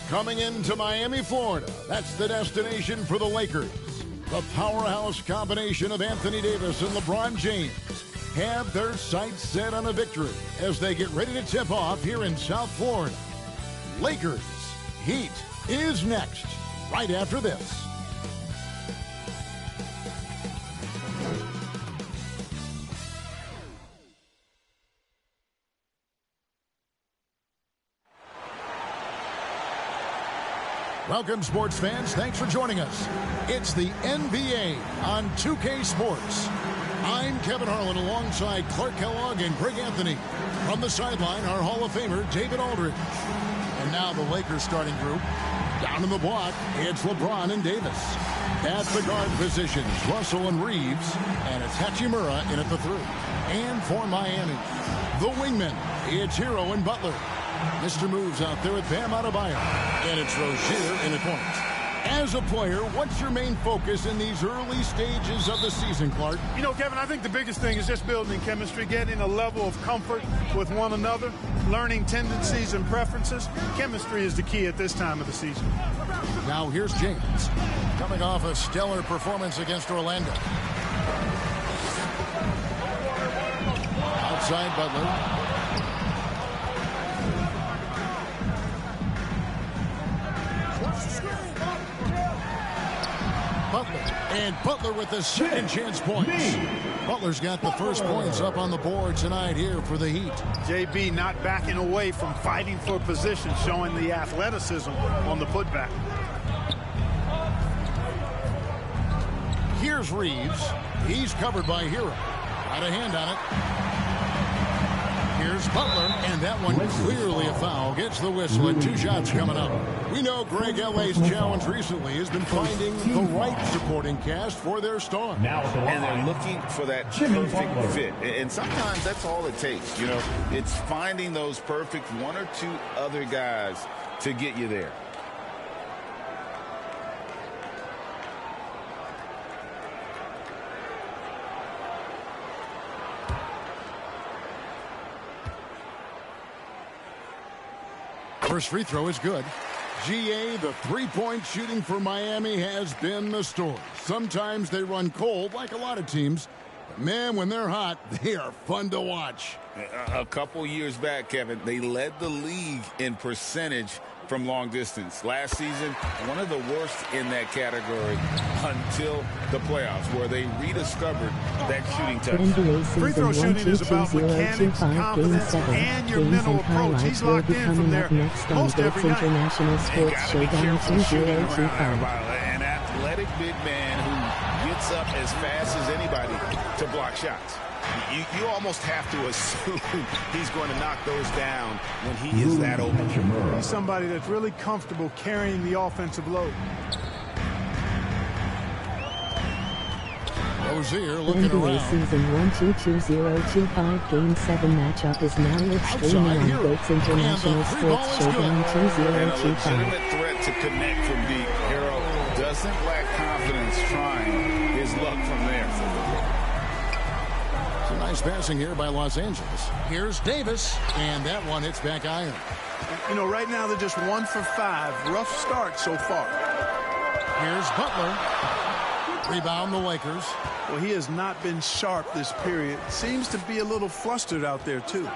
Coming into Miami, Florida, that's the destination for the Lakers. The powerhouse combination of Anthony Davis and LeBron James have their sights set on a victory as they get ready to tip off here in South Florida. Lakers Heat is next, right after this. Welcome, sports fans. Thanks for joining us. It's the NBA on 2K Sports. I'm Kevin Harlan alongside Clark Kellogg and Greg Anthony. From the sideline, our Hall of Famer, David Aldridge. And now the Lakers starting group. Down in the block, it's LeBron and Davis. At the guard positions, Russell and Reeves. And it's Hachimura in at the 3. And for Miami, the wingmen, it's Hero and Butler. Mr. Moves out there with Bam Adebayo. And it's Rozier in the corner. As a player, what's your main focus in these early stages of the season, Clark? You know, Kevin, I think the biggest thing is just building chemistry, getting a level of comfort with one another, learning tendencies and preferences. Chemistry is the key at this time of the season. Now here's James, coming off a stellar performance against Orlando. Outside Butler. And Butler with the second chance points. Butler's got the first points up on the board tonight here for the Heat. JB not backing away from fighting for position, showing the athleticism on the putback. Here's Reeves. He's covered by Hero. Got a hand on it. Here's Butler, and that one clearly a foul. Gets the whistle, and 2 shots coming up. We know Greg L.A.'s challenge recently has been finding the right supporting cast for their star. And they're looking for that perfect fit. And sometimes that's all it takes. You know, it's finding those perfect 1 or 2 other guys to get you there. First free throw is good. GA, the three-point shooting for Miami has been the story. Sometimes they run cold like a lot of teams. But man, when they're hot, they are fun to watch. A couple years back, Kevin, they led the league in percentage from long distance. Last season, one of the worst in that category until the playoffs, where they rediscovered that shooting touch. Free throw shooting is about mechanics, confidence, and your mental approach. He's locked in from there most every night. International Sports Showdown 2025. An athletic big man who gets up as fast as anybody to block shots. You almost have to assume he's going to knock those down when he is that open. He's somebody that's really comfortable carrying the offensive load. Rozier looking NBA around. Season 1-2-2025 Game 7 matchup is now live streaming on GOATS International Sports Showdown And a 2025. legitimate threat to connect from deep. Hero doesn't lack confidence trying his luck from there. Some nice passing here by Los Angeles. Here's Davis, and that one hits back iron. You know, right now they're just 1 for 5. Rough start so far. Here's Butler. Rebound the Lakers. Well, he has not been sharp this period. Seems to be a little flustered out there, too.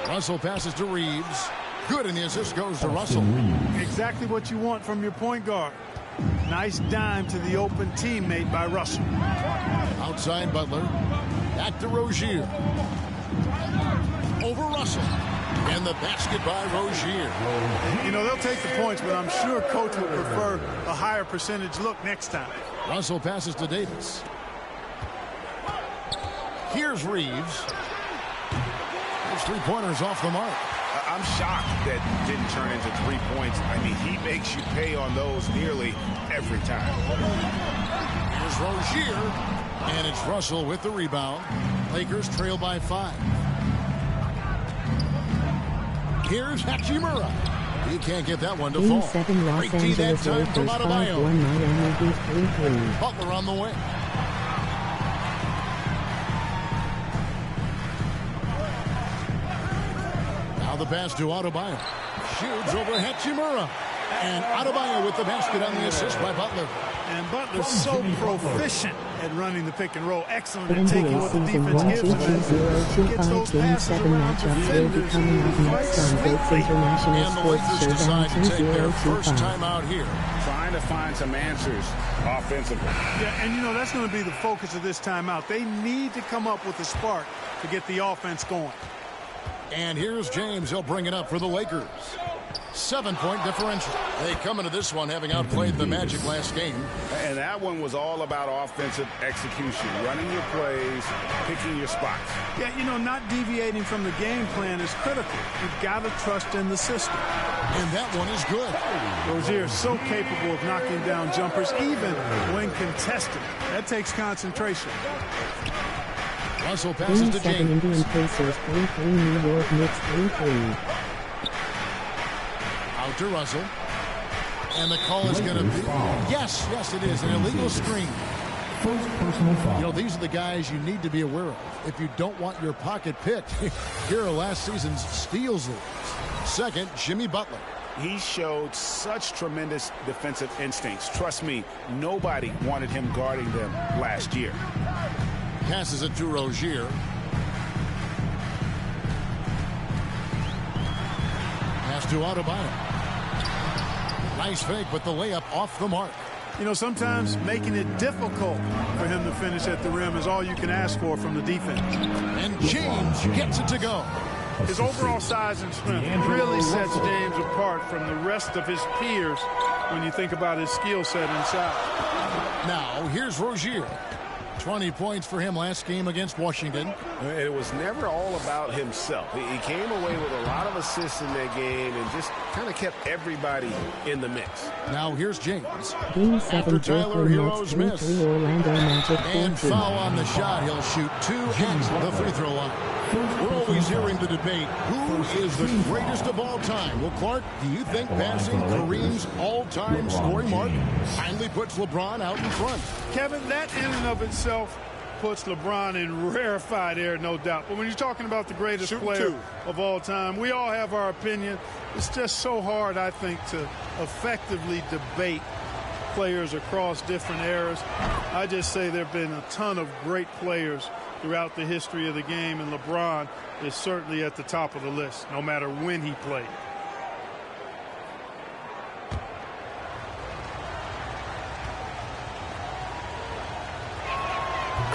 Russell passes to Reeves. Good, and the assist goes to Russell. Exactly what you want from your point guard. Nice dime to the open teammate by Russell. Outside Butler. Back to Rozier. Over Russell. And the basket by Rozier. You know, they'll take the points, but I'm sure coach would prefer a higher percentage look next time. Russell passes to Davis. Here's Reeves. Those three-pointers off the mark. I'm shocked that didn't turn into 3 points. I mean, he makes you pay on those nearly every time. Here's Rozier. And it's Russell with the rebound. Lakers trail by 5. Here's Hachimura. He can't get that one to Game fall. 7 Los Great D that Angeles time Lakers from 5-1 Adebayo. Miami Heat 3-3. Butler on the way. the pass to Adebayo. Shoots over Hachimura. And Adebayo with the basket on the assist by Butler. And Butler's so proficient at running the pick and roll. Excellent The at taking NBA what the season defense gives him. 122025 Game 7 matchups will be coming up next on Goats International And the Sports Lakers Showdown decide to take their first 2025. timeout here. Trying to find some answers offensively. Yeah, and you know that's going to be the focus of this timeout. They need to come up with a spark to get the offense going. And here's James. He'll bring it up for the Lakers. 7-point differential. They come into this one having outplayed the Magic last game. And that one was all about offensive execution, running your plays, picking your spots. Yeah, you know, not deviating from the game plan is critical. You've got to trust in the system. And that one is good. Rozier is so capable of knocking down jumpers, even when contested. That takes concentration. Russell passes Game to 7 James. Indian Pacers 3-3 New York Knicks 3-3. Out to Russell. And the call is going to be... Yes, it is. An illegal screen. First personal foul. You know, these are the guys you need to be aware of. If you don't want your pocket picked, here are last season's steals leads. Second, Jimmy Butler. He showed such tremendous defensive instincts. Trust me, nobody wanted him guarding them last year. Passes it to Rozier. Pass to Adebayo. Nice fake, but the layup off the mark. You know, sometimes making it difficult for him to finish at the rim is all you can ask for from the defense. And James gets it to go. His overall size and strength really sets James apart from the rest of his peers when you think about his skill set inside. Now, here's Rozier. 20 points for him last game against Washington. It was never all about himself. He came away with a lot of assists in that game and just kind of kept everybody in the mix. Now here's James. Game After 7 Tyler Brooklyn Hero's Nets miss. 3-3 Orlando Magic And 4-2. foul on the shot. He'll shoot 2 at the free throw line. We're always hearing the debate, who is the greatest of all time? Well, Clark, do you think passing Kareem's all-time scoring mark finally puts LeBron out in front? Kevin, that in and of itself puts LeBron in rarefied air, no doubt. But when you're talking about the greatest player of all time, we all have our opinion. It's just so hard, I think, to effectively debate players across different eras. I just say there have been a ton of great players throughout the history of the game, and LeBron is certainly at the top of the list, no matter when he played.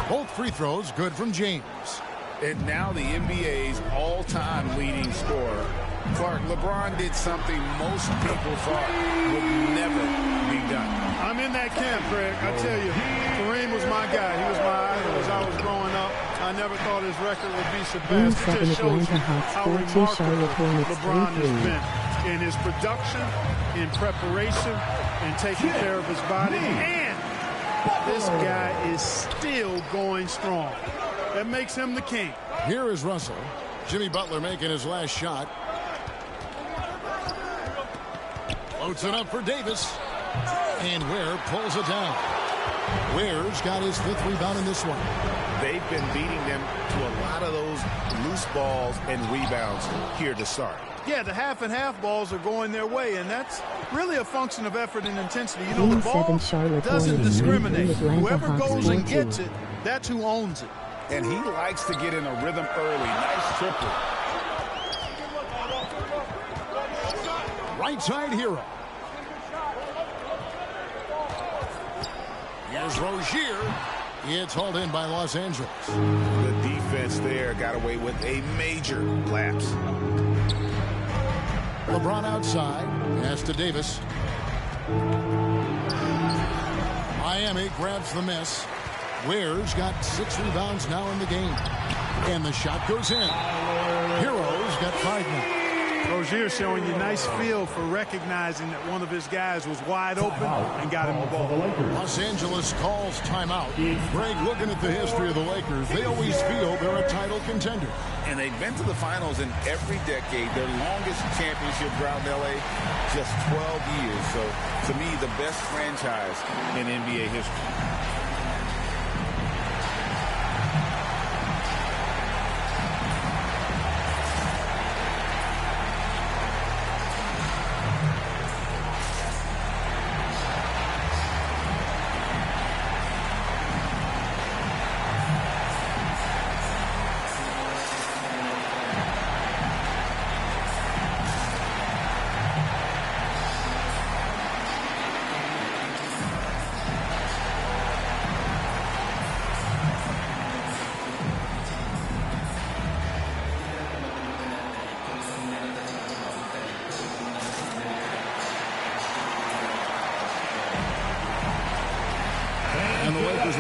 Both free throws good from James. And now the NBA's all-time leading scorer. Clark, LeBron did something most people thought would never be done. I'm in that camp, Craig. I tell you, Kareem was my guy. He was my idol as I was growing up. I never thought his record would be Game surpassed. 7 It just shows you Atlanta Hawks how 4-2 remarkable Charlotte Hornets LeBron has 3-3. been in his production, in preparation, and taking care of his body. And this guy is still going strong. That makes him the king. Here is Russell. Jimmy Butler making his last shot. Floats it up for Davis. And Ware pulls it down. Ware's got his 5th rebound in this one. They've been beating them to a lot of those loose balls and rebounds here to start. Yeah, the half and half balls are going their way, and that's really a function of effort and intensity. You know, Game the ball 7 Charlotte doesn't Hornets discriminate. 3-3 Atlanta Whoever Hawks goes and 4-2. gets it, that's who owns it. And he likes to get in a rhythm early. Nice triple. Right side hero. Here's Rozier. It's hauled in by Los Angeles. The defense there got away with a major lapse. LeBron outside. Pass to Davis. Miami grabs the miss. Ware's got 6 rebounds now in the game. And the shot goes in. Heroes got 5 now. Rozier showing you nice feel for recognizing that one of his guys was wide open and got him the ball. Los Angeles calls timeout. Greg, looking at the history of the Lakers, they always feel they're a title contender. And they've been to the finals in every decade. Their longest championship drought in L.A., just 12 years. So, to me, the best franchise in NBA history.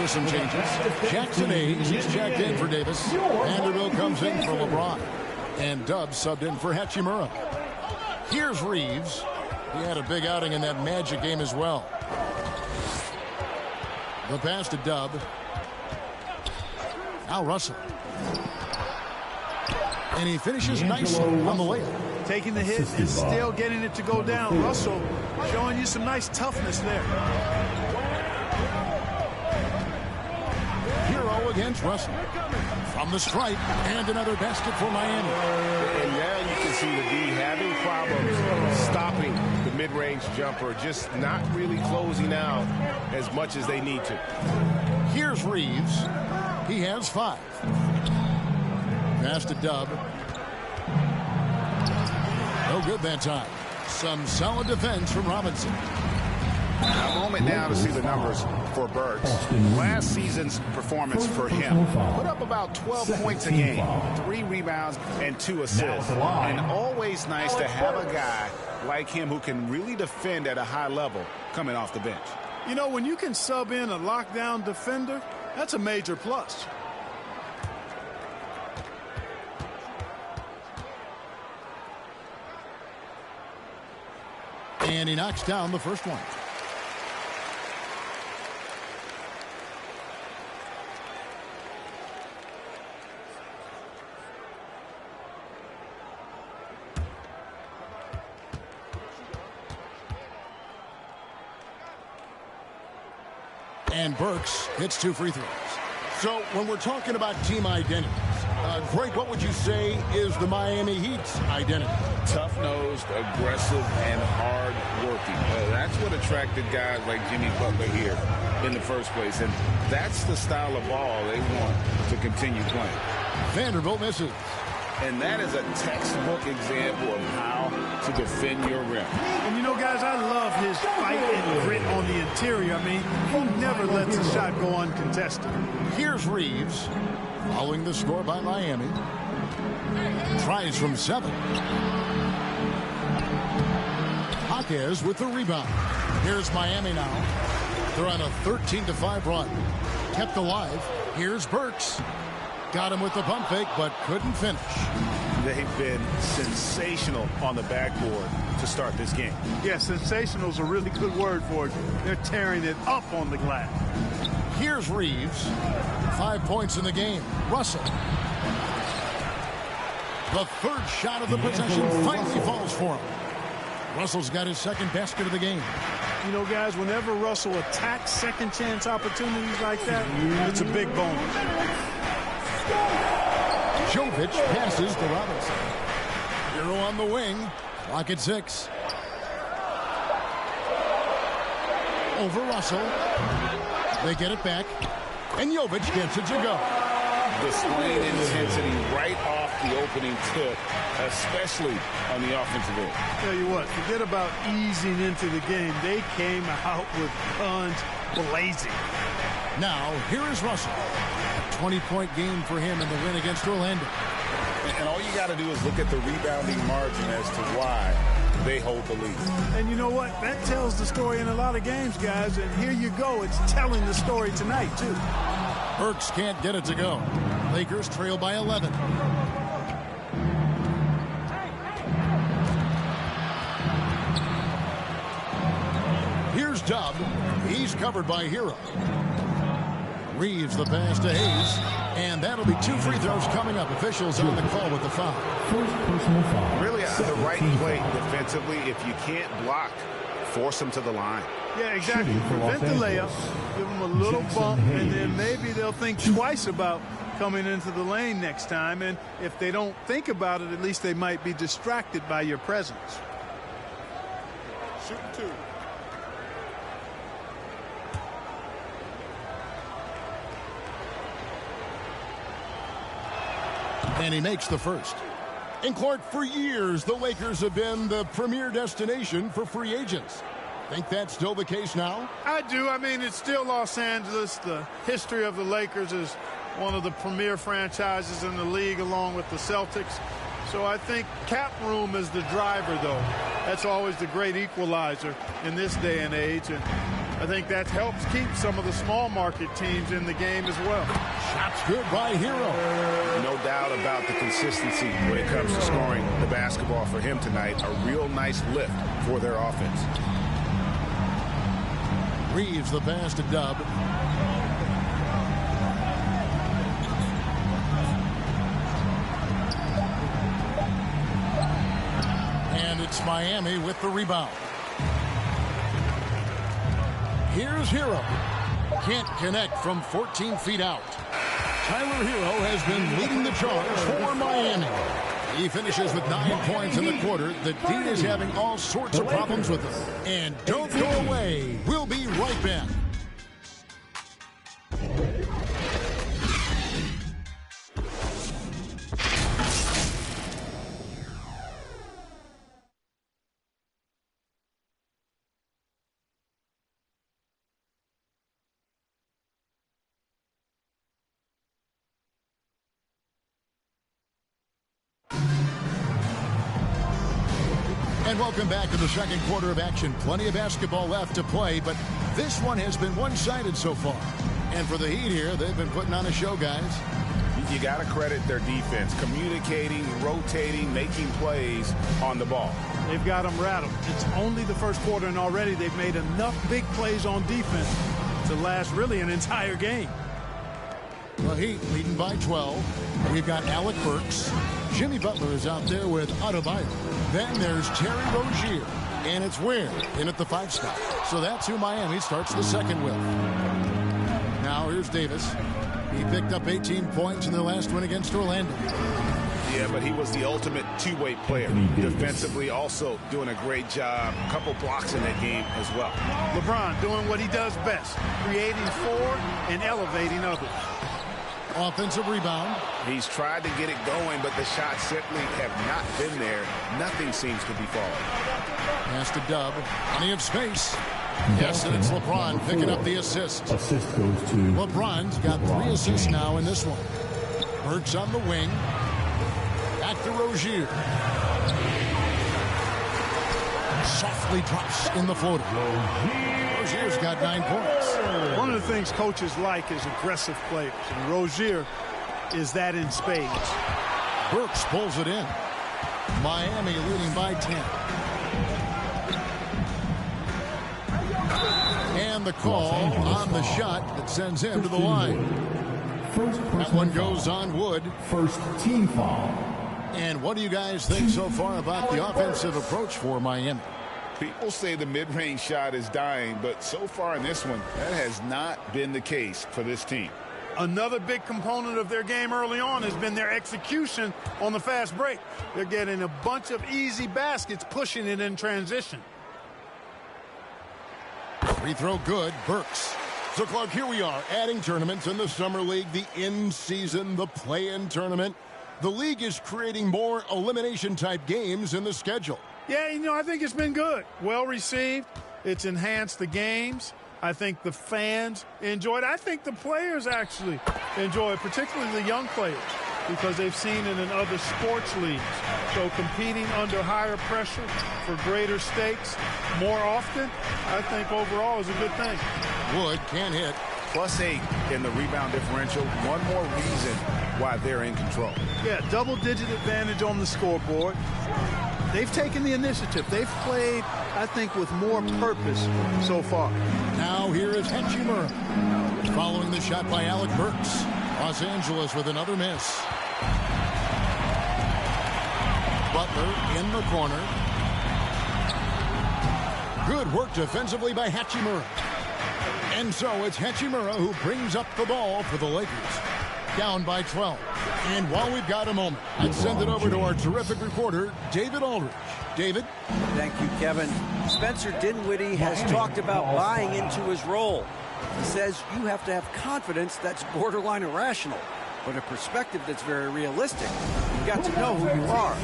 with some changes. Jackson Hayes is checked in for Davis. Vanderbilt comes in for LeBron. And Dub subbed in for Hachimura. Here's Reeves. He had a big outing in that Magic game as well. The pass to Dub. Now Russell. And he finishes nicely on the layup. Taking the hit and still getting it to go down. Russell showing you some nice toughness there. Hero against Russell. From the stripe, and another basket for Miami. And now you can see the D having problems stopping the mid-range jumper, just not really closing out as much as they need to. Here's Reeves. He has 5. Pass to Dub. No good that time. Some solid defense from Robinson. A moment now to see the numbers for Burks. Last season's performance for him. Put up about 12 points a game, 3 rebounds, and 2 assists. And always nice to have a guy like him who can really defend at a high level coming off the bench. You know, when you can sub in a lockdown defender, that's a major plus. And he knocks down the first one. And Burks hits 2 free throws. So when we're talking about team identities, Greg, what would you say is the Miami Heat's identity? Tough-nosed, aggressive, and hard-working. That's what attracted guys like Jimmy Butler here in the first place. And that's the style of ball they want to continue playing. Vanderbilt misses. And that is a textbook example of how to defend your rim. And you know, guys, I love his fight and grit on the interior. I mean, he never lets a shot go uncontested. Here's Reeves, following the score by Miami. Tries from 7. Jaquez with the rebound. Here's Miami now. They're on a 13-5 run. Kept alive. Here's Burks. Got him with the pump fake, but couldn't finish. They've been sensational on the backboard to start this game. Yeah, sensational is a really good word for it. They're tearing it up on the glass. Here's Reeves. 5 points in the game. Russell. The third shot of the possession finally falls for him. Russell's got his second basket of the game. You know, guys, whenever Russell attacks second chance opportunities like that, it's a big bonus. Jovic passes to Robinson. Hero on the wing. Clock at 6. Over Russell. They get it back. And Jovic gets it to go. Displaying intensity right off the opening tip, especially on the offensive end. Tell you what, forget about easing into the game. They came out with guns blazing. Now, here is Russell. A 20-point game for him in the win against Orlando. And all you got to do is look at the rebounding margin as to why they hold the lead. And you know what? That tells the story in a lot of games, guys. And here you go. It's telling the story tonight, too. Burks can't get it to go. Lakers trail by 11. Here's Dub. He's covered by Hero. Reeves the pass to Hayes. And that'll be 2 free throws coming up. Officials on the call with the foul. First personal foul. Really the right play defensively. If you can't block, force them to the line. Yeah, exactly. Prevent the layup, give them a little bump, and then maybe they'll think twice about coming into the lane next time. And if they don't think about it, at least they might be distracted by your presence. Shooting 2. And he makes the first. And Clark, for years, the Lakers have been the premier destination for free agents. Think that's still the case now? I do. I mean, it's still Los Angeles. The history of the Lakers is one of the premier franchises in the league, along with the Celtics. So I think cap room is the driver, though. That's always the great equalizer in this day and age. And I think that helps keep some of the small market teams in the game as well. Shots good by Hero. No doubt about the consistency when it comes to scoring the basketball for him tonight. A real nice lift for their offense. Reeves the pass to Dub. And it's Miami with the rebound. Here's Hero. Can't connect from 14 feet out. Tyler Hero has been leading the charge for Miami. He finishes with 9 points in the quarter. The D is having all sorts of problems with him. And don't go away. We'll be right back. And welcome back to the second quarter of action. Plenty of basketball left to play, but this one has been one-sided so far. And for the Heat here, they've been putting on a show, guys. You got to credit their defense, communicating, rotating, making plays on the ball. They've got them rattled. It's only the first quarter, and already they've made enough big plays on defense to last really an entire game. The Heat leading by 12. We've got Alec Burks. Jimmy Butler is out there with Adebayo. Then there's Terry Rozier. And it's Ware in at the 5 spot. So that's who Miami starts the second with. Now here's Davis. He picked up 18 points in their last win against Orlando. Yeah, but he was the ultimate two-way player. Defensively also doing a great job. A couple blocks in that game as well. LeBron doing what he does best, creating for and elevating others. Offensive rebound. He's tried to get it going, but the shots simply have not been there. Nothing seems to be falling. Pass to Dub. Plenty of space. Yes, and it's LeBron picking up the assist. Assist goes to LeBron's got 3 assists now in this one. Burks on the wing. Back to Rozier. Softly drops in the floater. Rozier's got 9 points. One of the things coaches like is aggressive players, and Rozier is that in spades. Burks pulls it in. Miami leading by 10. And the call on the shot that sends him to the line. That one goes on Wood. First team foul. And what do you guys think so far about the offensive approach for Miami? People say the mid-range shot is dying, but so far in this one, that has not been the case for this team. Another big component of their game early on has been their execution on the fast break. They're getting a bunch of easy baskets, pushing it in transition. Free throw good. Burks. So, Clark, here we are adding tournaments in the Summer League, the in-season, the play-in tournament. The league is creating more elimination-type games in the schedule. Yeah, you know, I think it's been good. Well received. It's enhanced the games. I think the fans enjoy it. I think the players actually enjoy it, particularly the young players, because they've seen it in other sports leagues. So competing under higher pressure for greater stakes more often, I think overall is a good thing. Wood can't hit. +8 in the rebound differential. One more reason why they're in control. Yeah, double-digit advantage on the scoreboard. They've taken the initiative. They've played, I think, with more purpose so far. Now here is Hachimura. Following the shot by Alec Burks. Los Angeles with another miss. Butler in the corner. Good work defensively by Hachimura. And so it's Hachimura who brings up the ball for the Lakers. Down by 12. And while we've got a moment, let's send it over to our terrific reporter, David Aldridge. David? Thank you, Kevin. Spencer Dinwiddie has talked about buying into his role. He says you have to have confidence that's borderline irrational, but a perspective that's very realistic. You've got to know who you are.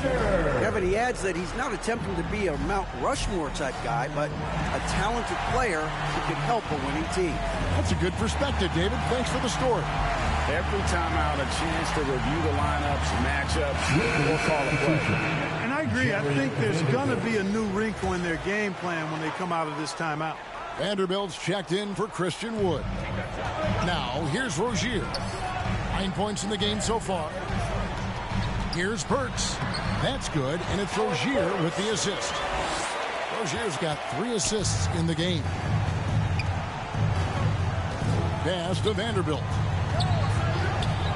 Kevin, he adds that he's not attempting to be a Mount Rushmore type guy, but a talented player who can help a winning team. That's a good perspective, David. Thanks for the story. Every time out, a chance to review the lineups, matchups, or call a play. And I agree. I think there's going to be a new wrinkle in their game plan when they come out of this timeout. Vanderbilt's checked in for Christian Wood. Now, here's Rozier. 9 points in the game so far. Here's Burks. That's good, and it's Rozier with the assist. Rozier's got 3 assists in the game. Pass to Vanderbilt.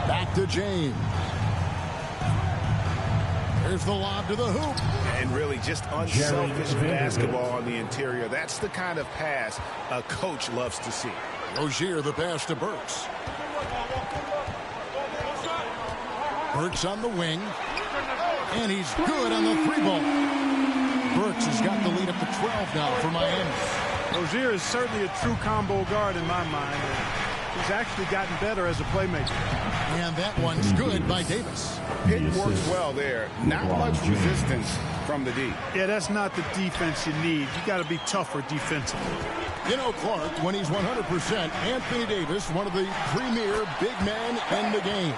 Back to James. There's the lob to the hoop. And really just unselfish basketball on the interior. That's the kind of pass a coach loves to see. Rozier, the pass to Burks. Burks on the wing. And he's good on the 3-ball. Burks has got the lead up to 12 now for Miami. Rozier is certainly a true combo guard in my mind. He's actually gotten better as a playmaker. And that one's good by Davis. It works well there. Not much resistance from the D. Yeah, that's not the defense you need. You got to be tougher defensively. You know, Clark, when he's 100%, Anthony Davis, one of the premier big men in the game.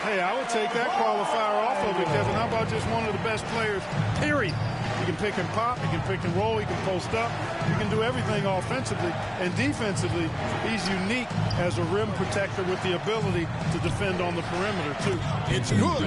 Hey, I would take that qualifier off of it, Kevin. How about just one of the best players, period? He can pick and pop, he can pick and roll, he can post up, he can do everything offensively. And defensively, he's unique as a rim protector with the ability to defend on the perimeter, too. It's good.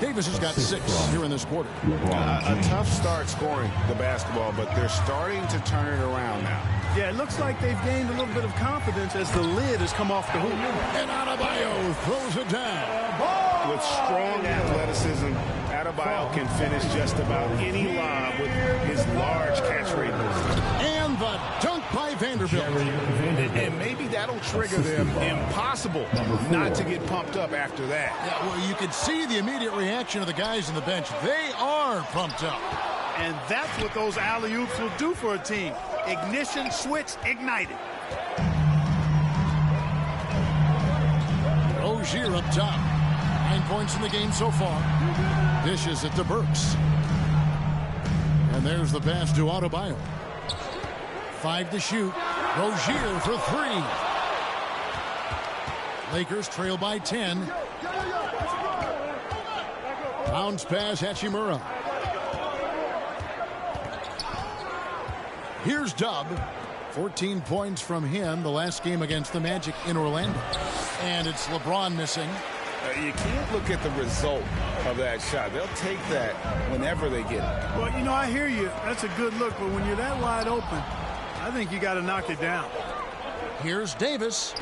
Davis has got 6 here in this quarter. A tough start scoring the basketball, but they're starting to turn it around now. Yeah, it looks like they've gained a little bit of confidence as the lid has come off the hoop. And Adebayo throws it down. With strong athleticism, Adebayo can finish just about any lob with his large catch radius. And the dunk by Vanderbilt. And maybe that'll trigger them. Impossible not to get pumped up after that. Yeah, well, you could see the immediate reaction of the guys on the bench. They are pumped up. And that's what those alley-oops will do for a team. Ignition switch ignited. Rozier up top. 9 points in the game so far. Dishes it to Burks. And there's the pass to Adebayo. 5 to shoot. Rozier for 3. Lakers trail by 10. Bounce pass, Hachimura. Here's Dub. 14 points from him the last game against the Magic in Orlando. And it's LeBron missing. You can't look at the result of that shot. They'll take that whenever they get it. Well, you know, I hear you. That's a good look. But when you're that wide open, I think you got to knock it down. Here's Davis.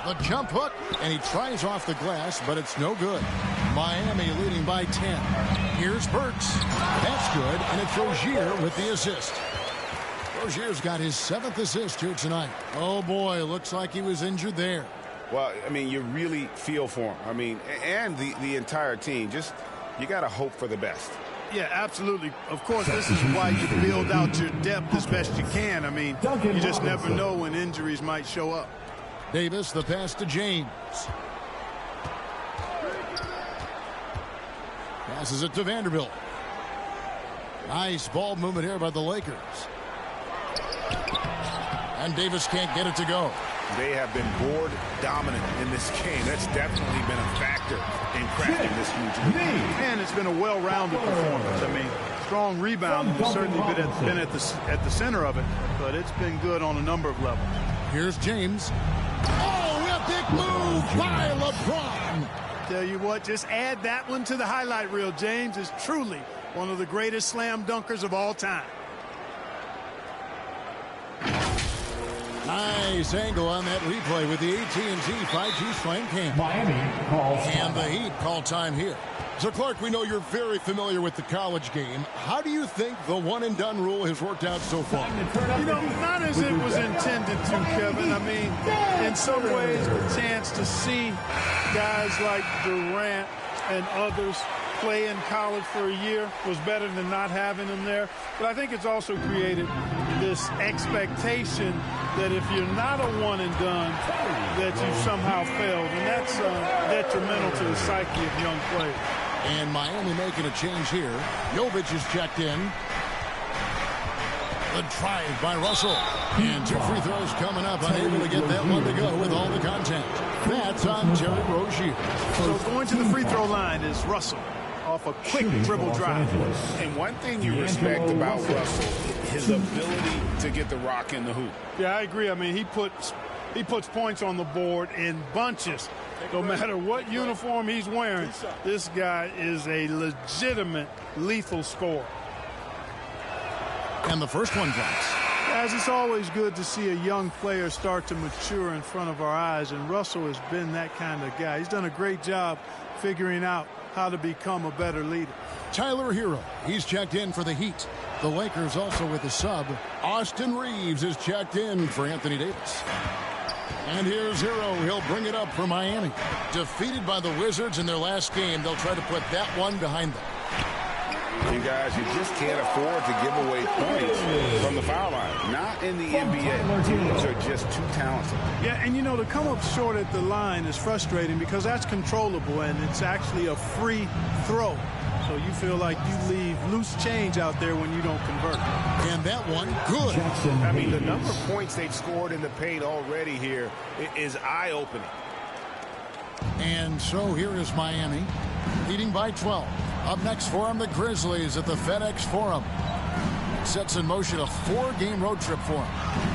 The jump hook. And he tries off the glass, but it's no good. Miami leading by 10. Here's Burks. That's good. And it's Rozier with the assist. Rozier's got his 7th assist here tonight. Oh, boy. Looks like he was injured there. Well, I mean, you really feel for him. I mean, and the entire team. Just, you got to hope for the best. Yeah, absolutely. Of course, this is why you build out your depth as best you can. I mean, you just never know when injuries might show up. Davis, the pass to James. Passes it to Vanderbilt. Nice ball movement here by the Lakers. And Davis can't get it to go. They have been board dominant in this game. That's definitely been a factor in crafting this huge lead. And it's been a well-rounded performance. I mean, strong rebound has certainly been at the center of it, but it's been good on a number of levels. Here's James. Oh, a big move by LeBron. Tell you what, just add that one to the highlight reel. James is truly one of the greatest slam dunkers of all time. Nice angle on that replay with the AT&T 5G Slam Cam. Miami calls and the Heat call time here. So, Clark, we know you're very familiar with the college game. How do you think the one-and-done rule has worked out so far? You know, not as it was intended to, Kevin. I mean, in some ways, the chance to see guys like Durant and others play in college for a year was better than not having them there. But I think it's also created this expectation that if you're not a one-and-done, that you somehow failed. And that's detrimental to the psyche of young players. And Miami making a change here. Jovic is checked in. The drive by Russell. And 2 free throws coming up. Unable to get that one to go with all the contact. That's on Terry Rozier. So going to the free throw line is Russell. off a quick dribble drive. And one thing you respect about Russell, his ability to get the rock in the hoop. Yeah, I agree. I mean, he puts points on the board in bunches. No matter what uniform he's wearing, this guy is a legitimate lethal scorer. And the first one drops. Guys, it's always good to see a young player start to mature in front of our eyes, and Russell has been that kind of guy. He's done a great job figuring out how to become a better leader. Tyler Hero, he's checked in for the Heat. The Lakers also with a sub. Austin Reeves is checked in for Anthony Davis. And here's Hero. He'll bring it up for Miami. Defeated by the Wizards in their last game, they'll try to put that one behind them. You guys, you just can't afford to give away points from the foul line. Not in the NBA. Teams are just too talented. Yeah, and you know, to come up short at the line is frustrating because that's controllable, and it's actually a free throw. So you feel like you leave loose change out there when you don't convert. And that one, good. I mean, the number of points they've scored in the paint already here is eye-opening. And so here is Miami, leading by 12. Up next for them, the Grizzlies at the FedEx Forum. Sets in motion a 4-game road trip for him.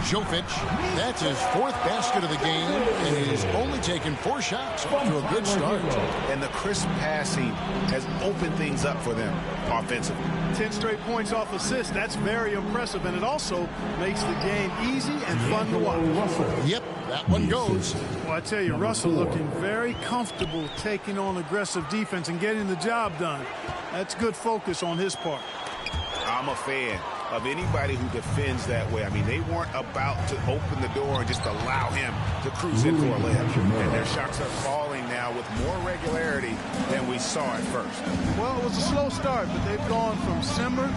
Jovic, that's his 4th basket of the game, and he's only taken 4 shots. Off to a good start. And the crisp passing has opened things up for them offensively. 10 straight points off assists. That's very impressive, and it also makes the game easy and fun to watch. Yep, that one goes. Well, I tell you, Russell looking very comfortable taking on aggressive defense and getting the job done. That's good focus on his part. I'm a fan of anybody who defends that way. I mean, they weren't about to open the door and just allow him to cruise in for a layup. And their shots are falling now with more regularity than we saw at first. Well, it was a slow start, but they've gone from simmer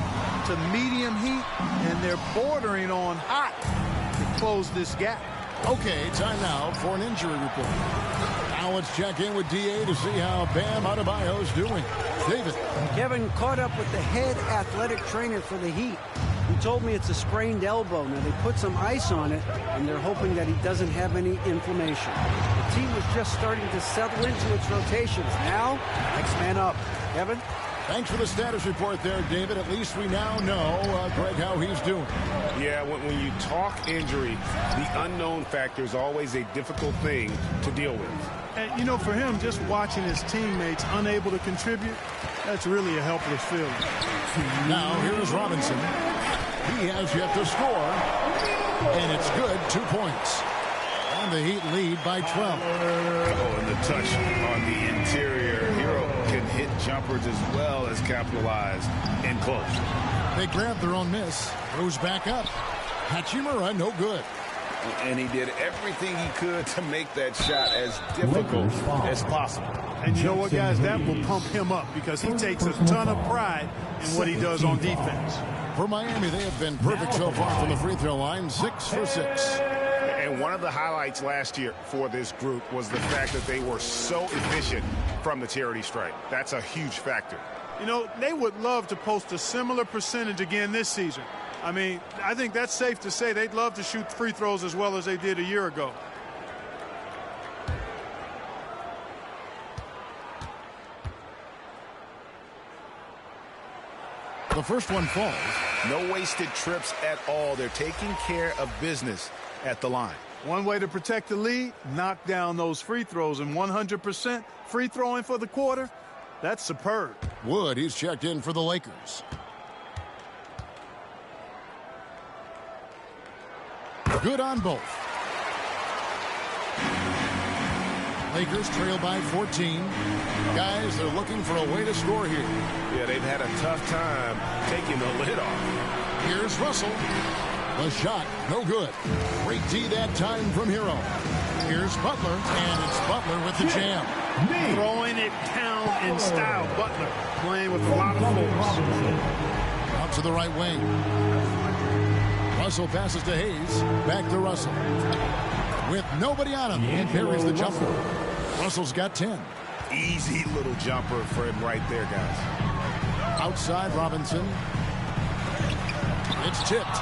to medium heat, and they're bordering on hot to close this gap. Okay, time now for an injury report. Now let's check in with DA to see how Bam Adebayo's doing. David. Kevin caught up with the head athletic trainer for the Heat. He told me it's a sprained elbow. Now, they put some ice on it, and they're hoping that he doesn't have any inflammation. The team was just starting to settle into its rotations. Now, next man up. Kevin? Thanks for the status report there, David. At least we now know, Greg, how he's doing. Yeah, when you talk injury, the unknown factor is always a difficult thing to deal with. And, you know, for him, just watching his teammates unable to contribute, that's really a helpless feeling. Now, here's Robinson. He has yet to score, and it's good, 2 points. And the Heat lead by 12. Oh, and the touch on the interior. Hero can hit jumpers as well as capitalize and close. They grab their own miss. Goes back up. Hachimura, no good. And he did everything he could to make that shot as difficult as possible. And you know what, guys? That will pump him up because he takes a ton of pride in what he does on defense. For Miami, they have been perfect so far from the free throw line, 6 for 6. And one of the highlights last year for this group was the fact that they were so efficient from the charity stripe. That's a huge factor. You know, they would love to post a similar percentage again this season. I mean, I think that's safe to say they'd love to shoot free throws as well as they did a year ago. The first one falls. No wasted trips at all. They're taking care of business at the line. One way to protect the lead, knock down those free throws, and 100% free throwing for the quarter, that's superb. Wood, he's checked in for the Lakers. Good on both. Lakers trail by 14. Guys, they're looking for a way to score here. Yeah, they've had a tough time taking the lid off. Here's Russell. The shot, no good. Great D that time from Hero. Here's Butler, and it's Butler with the jam. Throwing it down in style. Butler playing with a lot of force. Out to the right wing. Russell passes to Hayes. Back to Russell. With nobody on him, he parries the jumper. Russell's got 10. Easy little jumper for him right there, guys. Outside Robinson. It's tipped.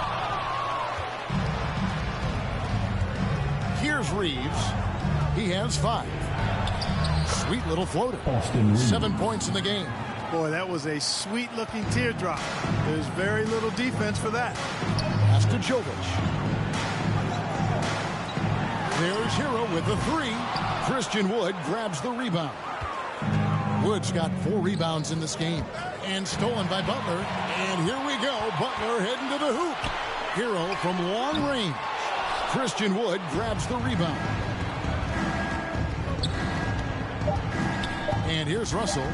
Here's Reeves. He has 5. Sweet little floater. 7 points in the game. Boy, that was a sweet-looking teardrop. There's very little defense for that. Pass to Jovic. There's Hero with the three. Christian Wood grabs the rebound. Wood's got 4 rebounds in this game. And stolen by Butler. And here we go. Butler heading to the hoop. Hero from long range. Christian Wood grabs the rebound. And here's Russell.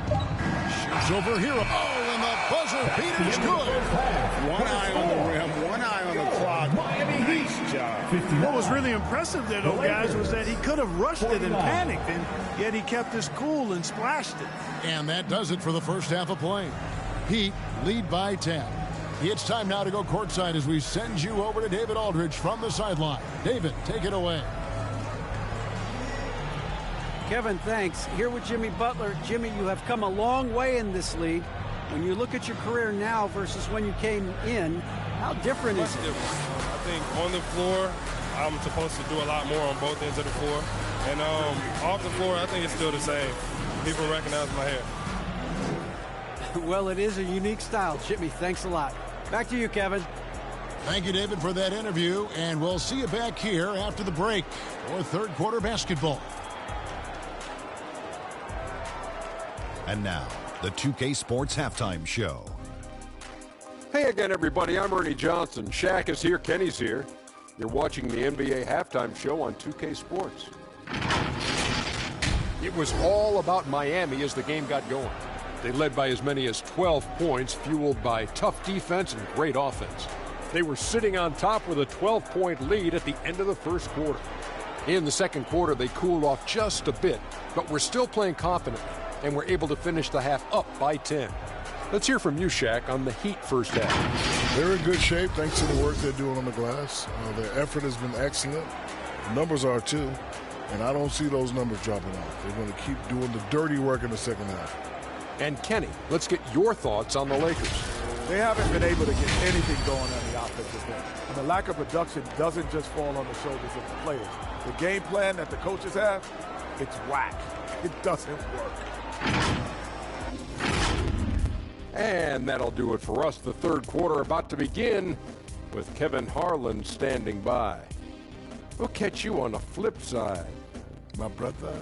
Shoots over Hero. Oh, and the buzzer beater's good. One eye on the rim, one eye on the clock. Nice job. What was really impressive there, though, guys, was that he could have rushed it and panicked, and yet he kept his cool and splashed it. And that does it for the first half of play. Heat lead by 10. It's time now to go courtside as we send you over to David Aldridge from the sideline. David, take it away. Kevin, thanks. Here with Jimmy Butler. Jimmy, you have come a long way in this league. When you look at your career now versus when you came in, how different is it? I think on the floor, I'm supposed to do a lot more on both ends of the floor. And off the floor, I think it's still the same. People recognize my hair. Well, it is a unique style. Jimmy, thanks a lot. Back to you, Kevin. Thank you, David, for that interview. And we'll see you back here after the break for third quarter basketball. And now, the 2K Sports Halftime Show. Hey again, everybody. I'm Ernie Johnson. Shaq is here. Kenny's here. You're watching the NBA Halftime Show on 2K Sports. It was all about Miami as the game got going. They led by as many as 12 points, fueled by tough defense and great offense. They were sitting on top with a 12-point lead at the end of the first quarter. In the second quarter, they cooled off just a bit, but were still playing confidently and were able to finish the half up by 10. Let's hear from you, Shaq, on the Heat first half. They're in good shape thanks to the work they're doing on the glass. Their effort has been excellent. The numbers are too, and I don't see those numbers dropping off. They're going to keep doing the dirty work in the second half. And Kenny, let's get your thoughts on the Lakers. They haven't been able to get anything going on the offensive end. And the lack of production doesn't just fall on the shoulders of the players. The game plan that the coaches have, it's whack. It doesn't work. And that'll do it for us. The third quarter about to begin with Kevin Harlan standing by. We'll catch you on the flip side, my brother.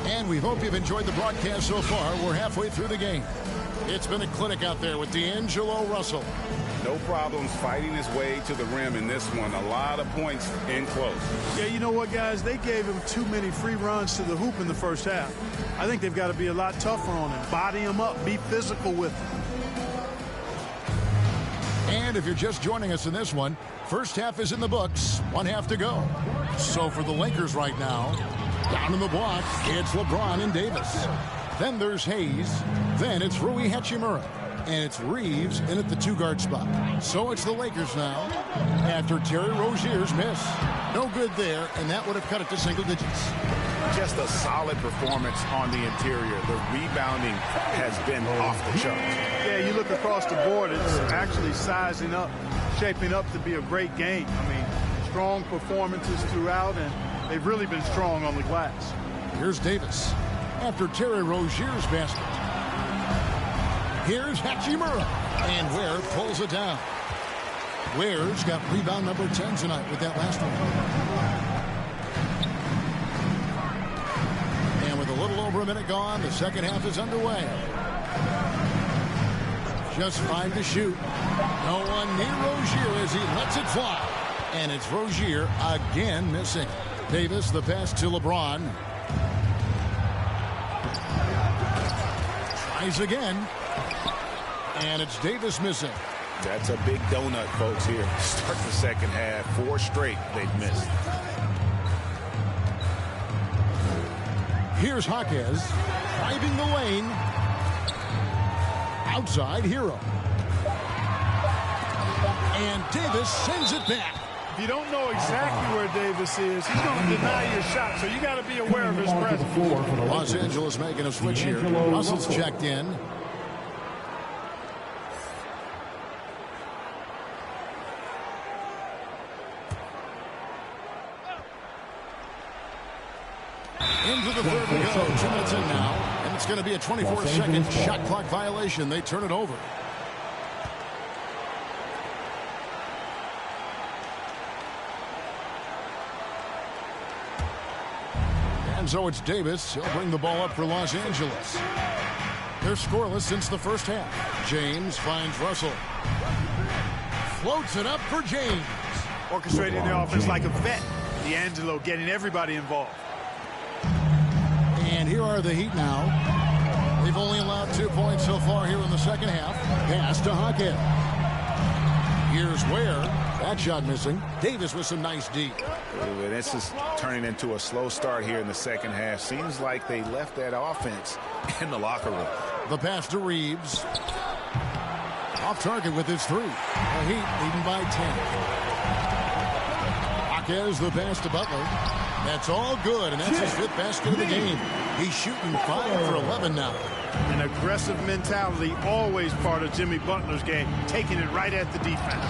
And we hope you've enjoyed the broadcast so far. We're halfway through the game. It's been a clinic out there with D'Angelo Russell. No problems fighting his way to the rim in this one. A lot of points in close. Yeah, you know what, guys? They gave him too many free runs to the hoop in the first half. I think they've got to be a lot tougher on him. Body him up. Be physical with him. And if you're just joining us in this one, first half is in the books. 1 half to go. So for the Lakers right now, down in the block, it's LeBron and Davis. Then there's Hayes. Then it's Rui Hachimura. And it's Reeves in at the 2-guard spot. So it's the Lakers now after Terry Rozier's miss. No good there, and that would have cut it to single digits. Just a solid performance on the interior. The rebounding has been off the charts. Yeah, you look across the board, it's actually sizing up, shaping up to be a great game. I mean, strong performances throughout, and they've really been strong on the glass. Here's Davis after Terry Rozier's basket. Here's Hachimura, and Ware pulls it down. Ware's got rebound number 10 tonight with that last one. And with a little over a minute gone, the second half is underway. Just 5 to shoot. No one near Rozier as he lets it fly. And it's Rozier again missing. Davis, the pass to LeBron. Tries again. And it's Davis missing. That's a big donut, folks, here. Start the second half. 4 straight they've missed. Here's Jaquez driving the lane. Outside Hero. And Davis sends it back. If you don't know exactly where Davis is, he's going to deny your shot, so you got to be aware of his presence. Los Angeles making a switch here. Russell's checked in. Into the third we go. 2 minutes in now. And it's going to be a 24-second shot clock violation. They turn it over. And so it's Davis. He'll bring the ball up for Los Angeles. They're scoreless since the first half. James finds Russell. Floats it up for James. Orchestrating the offense like a vet. D'Angelo getting everybody involved. And here are the Heat now. They've only allowed 2 points so far here in the second half. Pass to Hackett. Here's Ware. That shot missing. Davis with some nice D. This is turning into a slow start here in the second half. Seems like they left that offense in the locker room. The pass to Reeves. Off target with his 3. The Heat leading by 10. Jaquez the pass to Butler. That's all good, and that's his 5th basket of the game. He's shooting 5 for 11 now. An aggressive mentality, always part of Jimmy Butler's game, taking it right at the defense.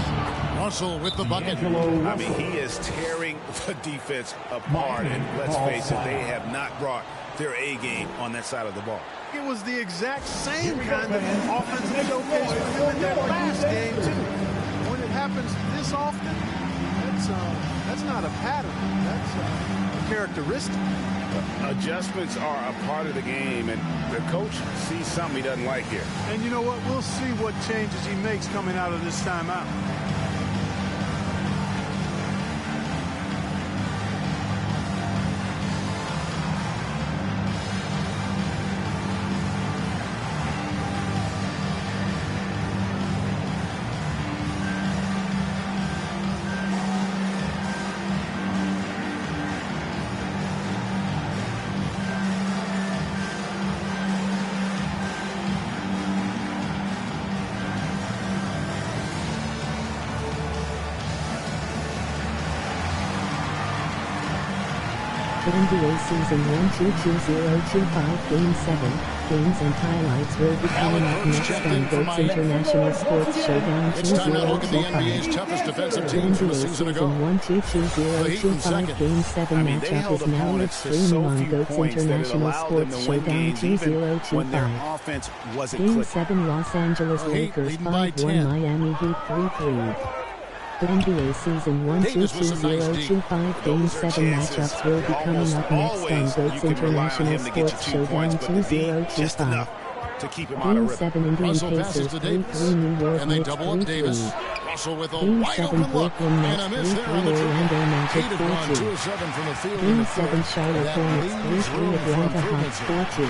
Russell with the bucket. I mean, he is tearing the defense apart, and let's face it, they have not brought their A game on that side of the ball. It was the exact same kind of offensive showcase for him in that last game, too. When it happens this often, that's not a pattern. That's a characteristic. Adjustments are a part of the game, and the coach sees something he doesn't like here. And you know what? We'll see what changes he makes coming out of this timeout. NBA Season 1-2-2-0-2-5 Game 7. Games and highlights will be coming up next on GOATS International Sports Showdown 2025. NBA Season 1-2-2-0-2-5 Game 7 matchup is now live streaming on GOATS International Sports Showdown 2025. Game 7 Los Angeles Lakers 5-1 Miami Heat 3-3. The NBA Season 1-2-2-0-2-5 Game 7 matchups will be coming up next on GOATS International Sports Showdown 2025. Game 7 Indian Pacers 3-3 New York Knicks 3-3. Game 7 Brooklyn Nets 3-3 Orlando Magic 4-2. Game 7 Charlotte Hornets 3-3 Atlanta Hawks 4-2.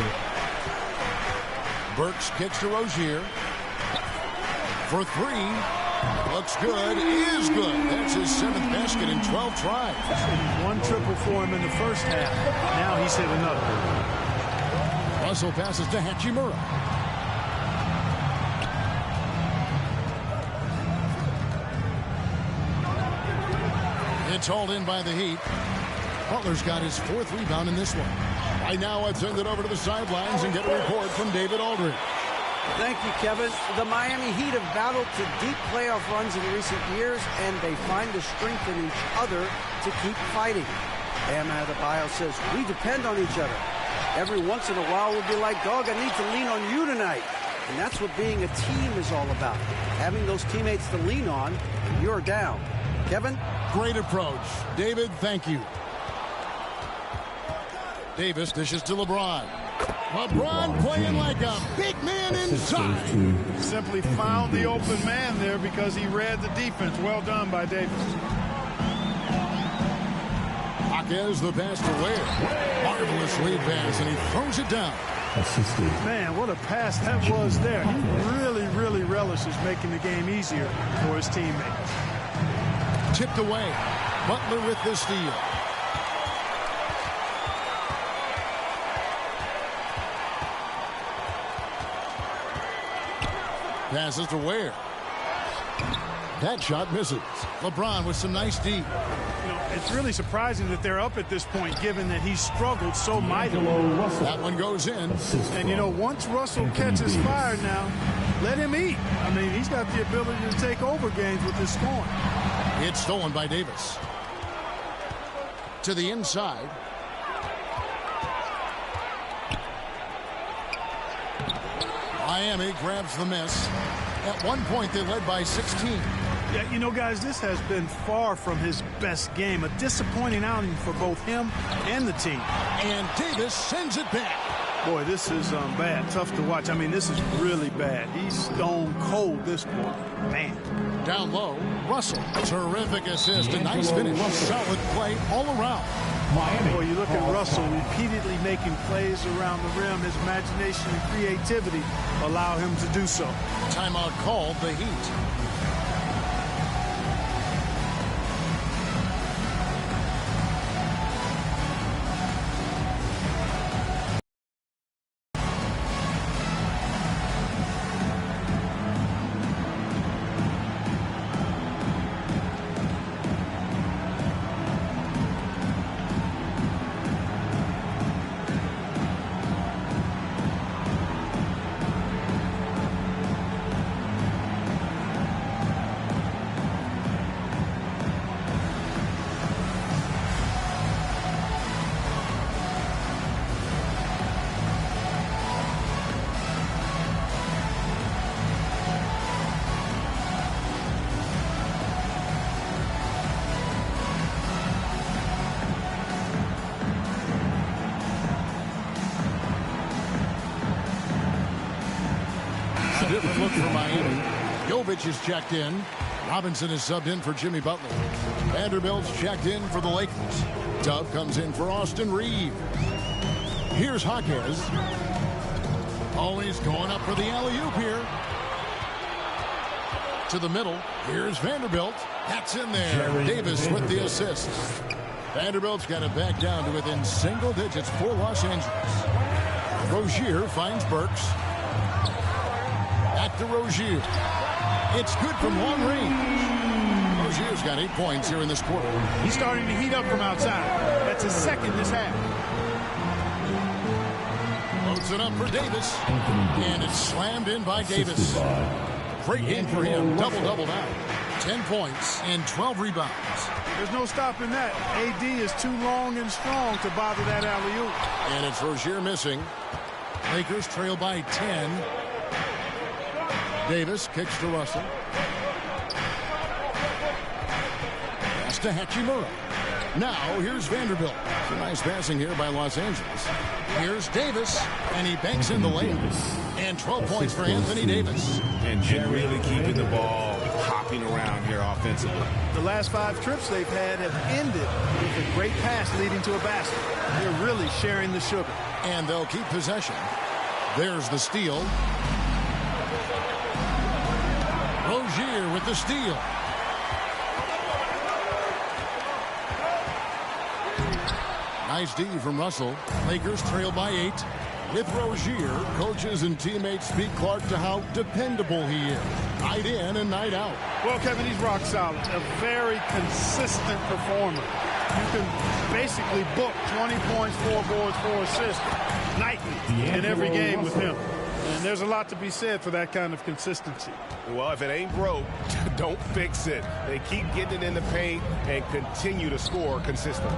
Burks kicks to Rozier. For 3. Looks good, is good. That's his 7th basket in 12 tries. One triple for him in the first half. Now he's hit another. Russell passes to Hachimura. It's hauled in by the Heat. Butler's got his 4th rebound in this one. Right now, I turn it over to the sidelines and get a report from David Aldridge. Thank you, Kevin. The Miami Heat have battled to deep playoff runs in recent years, and they find the strength in each other to keep fighting. Bam Adebayo says, we depend on each other. Every once in a while, we'll be like, dog, I need to lean on you tonight. And that's what being a team is all about. Having those teammates to lean on when you're down. Kevin? Great approach. David, thank you. Davis dishes to LeBron. LeBron playing like a big man inside. Simply found the open man there because he read the defense. Well done by Davis. Jaquez the pass to Ware. Marvelous lead pass, and he throws it down. Man, what a pass that was there. He really, really relishes making the game easier for his teammates. Tipped away. Butler with the steal. Passes to Ware. That shot misses. LeBron with some nice deep. It's really surprising that they're up at this point, given that he struggled so mightily. That one goes in. And, you know, once Russell catches fire now, let him eat. I mean, he's got the ability to take over games with his scoring. It's stolen by Davis. To the inside. Miami grabs the miss. At one point, they led by 16. Yeah, you know, guys, this has been far from his best game. A disappointing outing for both him and the team. And Davis sends it back. Boy, this is bad. Tough to watch. I mean, this is really bad. He's stone cold this quarter. Man. Down low, Russell. Terrific assist. A nice finish. Solid play all around. Boy, you look at Russell repeatedly making plays around the rim. His imagination and creativity allow him to do so. Timeout called, the Heat. Different look for Miami. Jovic is checked in. Robinson is subbed in for Jimmy Butler. Vanderbilt's checked in for the Lakers. Dub comes in for Austin Reeves. Here's Jaquez. Always going up for the alley-oop here. To the middle. Here's Vanderbilt. That's in there. Davis with the assist. Vanderbilt's got it back down to within single digits for Los Angeles. Rozier finds Burks. Back to Rozier. It's good from long range. Rozier's got 8 points here in this quarter. He's starting to heat up from outside. That's his second this half. Loads it up for Davis. And it's slammed in by Davis. Great game for him. Double-double now. 10 points and 12 rebounds. There's no stopping that. AD is too long and strong to bother that alley-oop. And it's Rozier missing. Lakers trail by 10. Davis kicks to Russell. Pass to Hachimura. Now here's Vanderbilt. Some nice passing here by Los Angeles. Here's Davis, and he banks in the lane. And 12 points for Anthony Davis. And really keeping the ball hopping around here offensively. The last 5 trips they've had have ended with a great pass leading to a basket. They're really sharing the sugar. And they'll keep possession. There's the steal. Rozier with the steal. Nice D from Russell. Lakers trail by 8. With Rozier, coaches and teammates speak Clark to how dependable he is. Night in and night out. Well, Kevin, he's rock solid. A very consistent performer. You can basically book 20 points, 4 boards, 4 assists nightly in every game with him. And there's a lot to be said for that kind of consistency. Well, if it ain't broke, don't fix it. They keep getting it in the paint and continue to score consistently.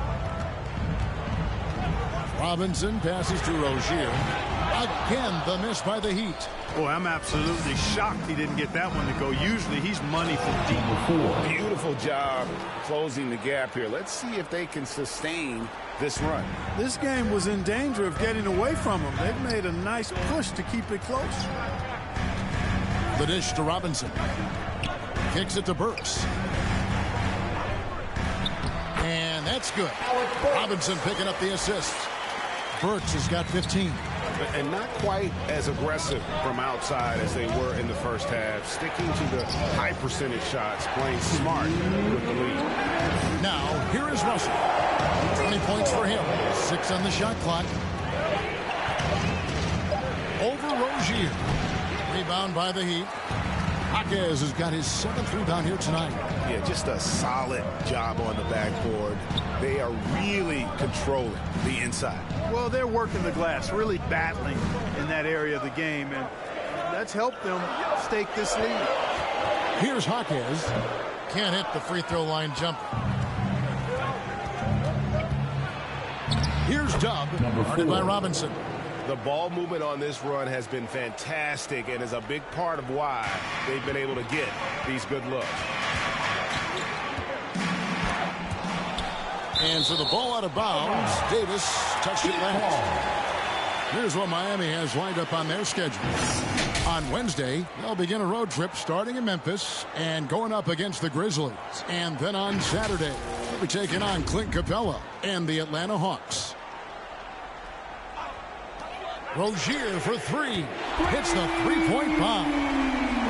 Robinson passes to Rozier. Again, the miss by the Heat. Boy, I'm absolutely shocked he didn't get that one to go. Usually he's money from deep. Beautiful job closing the gap here. Let's see if they can sustain this run. This game was in danger of getting away from them. They've made a nice push to keep it close. The dish to Robinson. Kicks it to Burks. And that's good. Robinson picking up the assist. Burks has got 15. And not quite as aggressive from outside as they were in the first half. Sticking to the high percentage shots, playing smart with the lead. Now, here is Russell. 20 points for him. 6 on the shot clock. Over Rozier. Rebound by the Heat. Jaquez has got his 7th rebound here tonight. Yeah, just a solid job on the backboard. They are really controlling the inside. Well, they're working the glass, really battling in that area of the game, and that's helped them stake this lead. Here's Jaquez. Can't hit the free throw line jumper. Here's Dub, guarded by Robinson. The ball movement on this run has been fantastic and is a big part of why they've been able to get these good looks. And for the ball out of bounds, Davis touched it last. Here's what Miami has lined up on their schedule. On Wednesday, they'll begin a road trip starting in Memphis and going up against the Grizzlies. And then on Saturday, they'll be taking on Clint Capella and the Atlanta Hawks. Rozier for three. Hits the three-point bomb.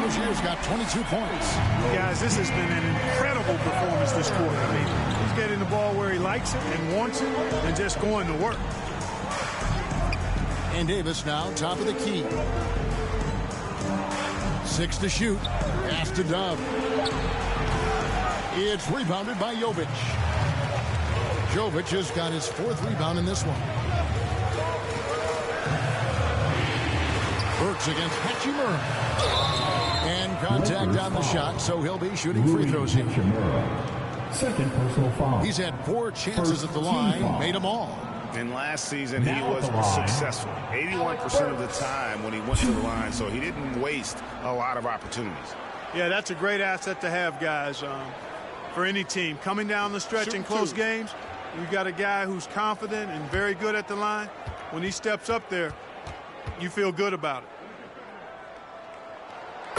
Rozier's got 22 points. Guys, this has been an incredible performance this quarter. I mean, he's getting the ball where he likes it and wants it and just going to work. And Davis now top of the key. 6 to shoot. Pass to Dove. It's rebounded by Jovic. Jovic has got his 4th rebound in this one. Burks against Hachimura. And contact on the shot, so he'll be shooting free throws here. Second personal foul. He's had 4 chances at the line, made them all. And last season, he was successful 81% of the time when he went to the line, so he didn't waste a lot of opportunities. Yeah, that's a great asset to have, guys, for any team. Coming down the stretch in close games, you've got a guy who's confident and very good at the line. When he steps up there, you feel good about it.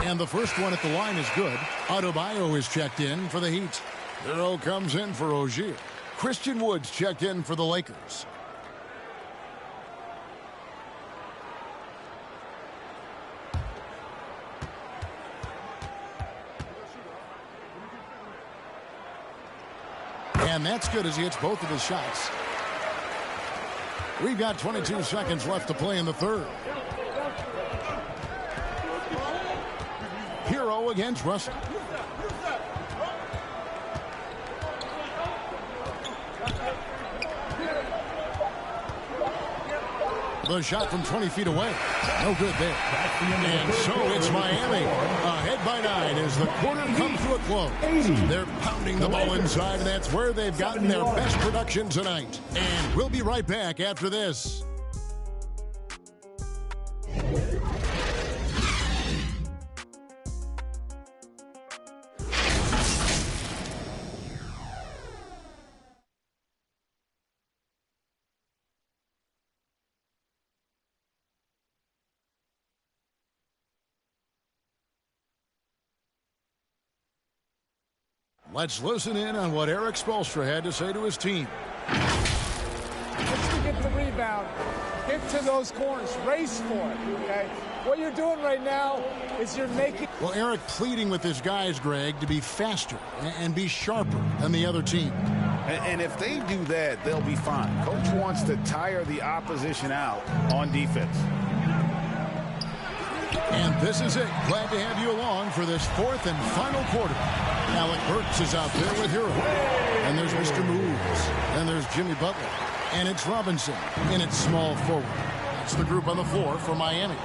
And the first one at the line is good. Adebayo is checked in for the Heat. Hero comes in for Rozier. Christian Woods checked in for the Lakers. And that's good as he hits both of his shots. We've got 22 seconds left to play in the third. Hero against Russell. The shot from 20 feet away. No good there. And so it's Miami ahead by 9 as the quarter comes to a close. They're pounding the ball inside, and that's where they've gotten their best production tonight. And we'll be right back after this. Let's listen in on what Eric Spoelstra had to say to his team. Once you get the rebound, get to those corners, race for it, okay? What you're doing right now is you're making... Well, Eric pleading with his guys, Greg, to be faster and be sharper than the other team. And if they do that, they'll be fine. Coach wants to tire the opposition out on defense. And this is it. Glad to have you along for this 4th and final quarter. Alec Burks is out there with Hero. And there's Mr. Moves. And there's Jimmy Butler. And it's Robinson in its small forward. That's the group on the floor for Miami.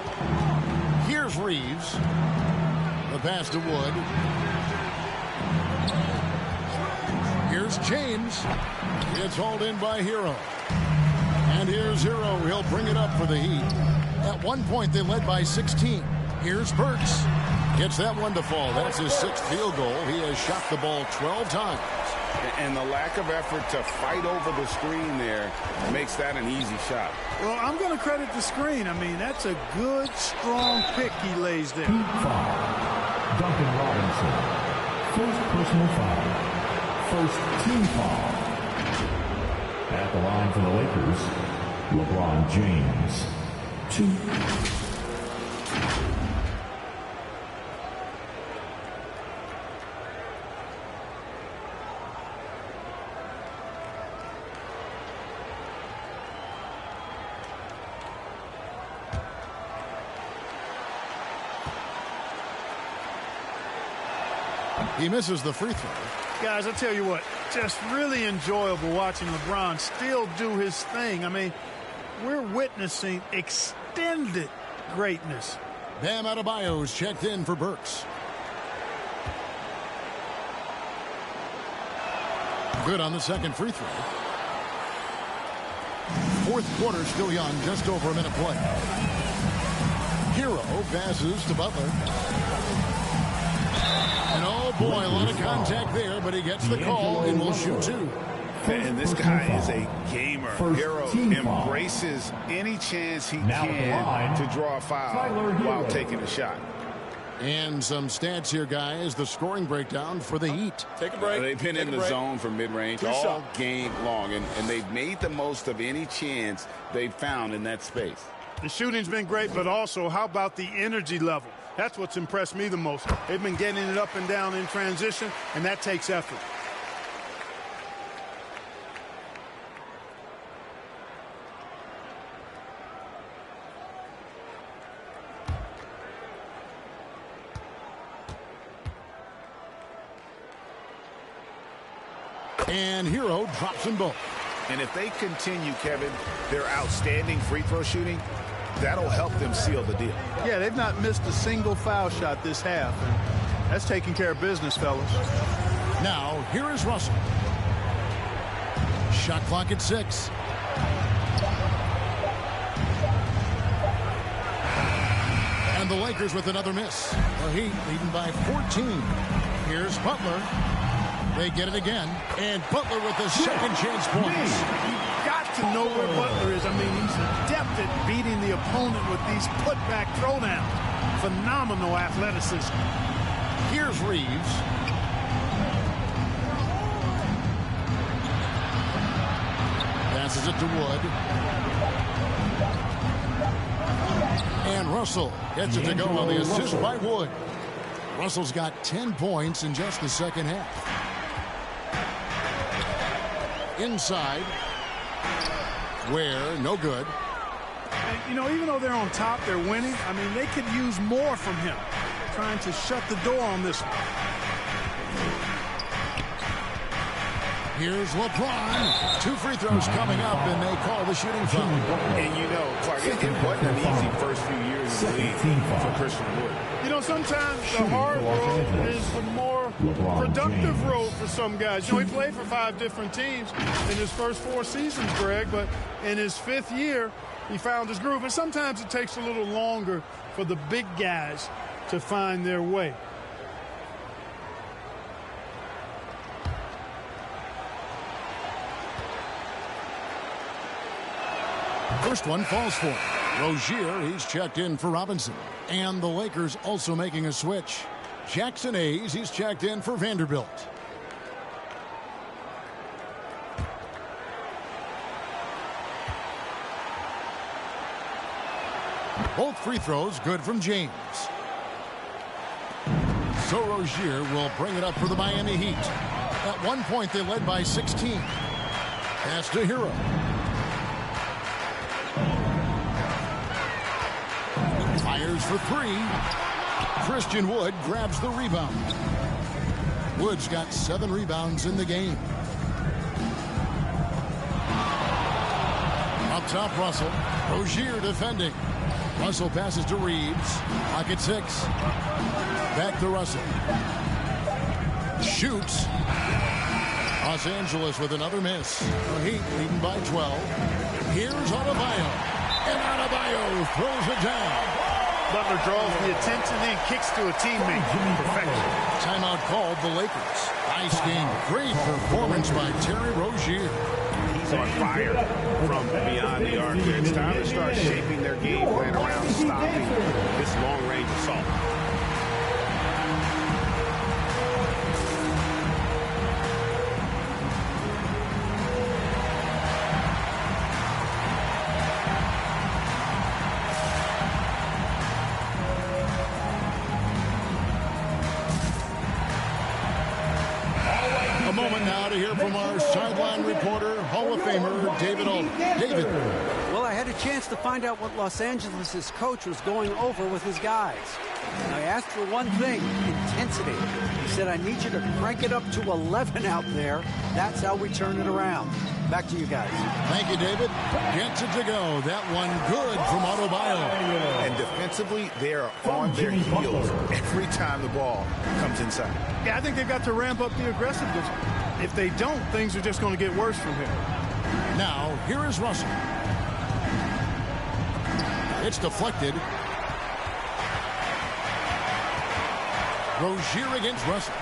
Here's Reeves. The pass to Wood. Here's James. It's hauled in by Hero. And here's Hero. He'll bring it up for the Heat. At one point, they led by 16. Here's Burks. Gets that one to fall. That's his 6th field goal. He has shot the ball 12 times. And the lack of effort to fight over the screen there makes that an easy shot. Well, I'm going to credit the screen. I mean, that's a good, strong pick he lays there. Heat foul. Duncan Robinson. First personal foul. First team foul. At the line for the Lakers, LeBron James. 2. He misses the free throw. Guys, I tell you what, just really enjoyable watching LeBron still do his thing. I mean, we're witnessing extended greatness. Bam Adebayo's checked in for Burks. Good on the second free throw. fourth quarter still young, just over a minute play. Hero passes to Butler. And oh boy, a lot of contact there, but he gets the call and will shoot two. And this guy is a gamer. Hero embraces any chance he can to draw a foul while taking a shot. And some stats here, guys. The scoring breakdown for the Heat. Take a break. They've been in the zone for mid-range all game long, and they've made the most of any chance they've found in that space. The shooting's been great, but also how about the energy level? That's what's impressed me the most. They've been getting it up and down in transition, and that takes effort. And Hero drops them both. And if they continue, Kevin, their outstanding free throw shooting, that'll help them seal the deal. Yeah, they've not missed a single foul shot this half. And that's taking care of business, fellas. Now, here is Russell. Shot clock at 6. And the Lakers with another miss. The Heat leading by 14. Here's Butler. They get it again. And Butler with the second chance points. You've got to know where Butler is. I mean, he's adept at beating the opponent with these putback throwdowns. Phenomenal athleticism. Here's Reeves. Passes it to Wood. And Russell gets it to go on the assist by Wood. Russell's got 10 points in just the second half. Inside. Where, no good. And, you know, even though they're on top, they're winning. I mean, they could use more from him. Trying to shut the door on this one. Here's LeBron. 2 free throws coming up, and they call the shooting foul. And you know, Clark, it wasn't an easy first few years in the league for Christian Wood. You know, sometimes the hard road is the more productive road for some guys. You know, he played for 5 different teams in his first 4 seasons, Greg, but in his 5th year, he found his groove. And sometimes it takes a little longer for the big guys to find their way. First one falls for him. Rozier, he's checked in for Robinson. And the Lakers also making a switch. Jackson Hayes, he's checked in for Vanderbilt. Both free throws good from James. So Rozier will bring it up for the Miami Heat. At one point, they led by 16. Pass to Hero. Fires for 3. Christian Wood grabs the rebound. Wood's got 7 rebounds in the game. Up top, Russell. Rozier defending. Russell passes to Reeves. Pocket 6. Back to Russell. Shoots. Los Angeles with another miss. The Heat leading by 12. Here's Adebayo. And Adebayo throws it down. Butler draws the attention and kicks to a teammate. Perfection. Timeout called the Lakers. Nice game. Great performance by Terry Rozier. He's on fire from beyond the arc. It's time to start shaping their game plan around stopping this long-range assault. A moment now to hear from our sideline reporter, Hall of Famer David Aldridge. David. Well, I had a chance to find out what Los Angeles' coach was going over with his guys. And I asked for one thing, intensity. He said, I need you to crank it up to 11 out there. That's how we turn it around. Back to you guys. Thank you, David. Gets it to go. That one good from Adebayo. And defensively, they're on their heels every time the ball comes inside. Yeah, I think they've got to ramp up the aggressiveness. If they don't, things are just going to get worse from here. Now, here is Russell. It's deflected. Rozier against Russell.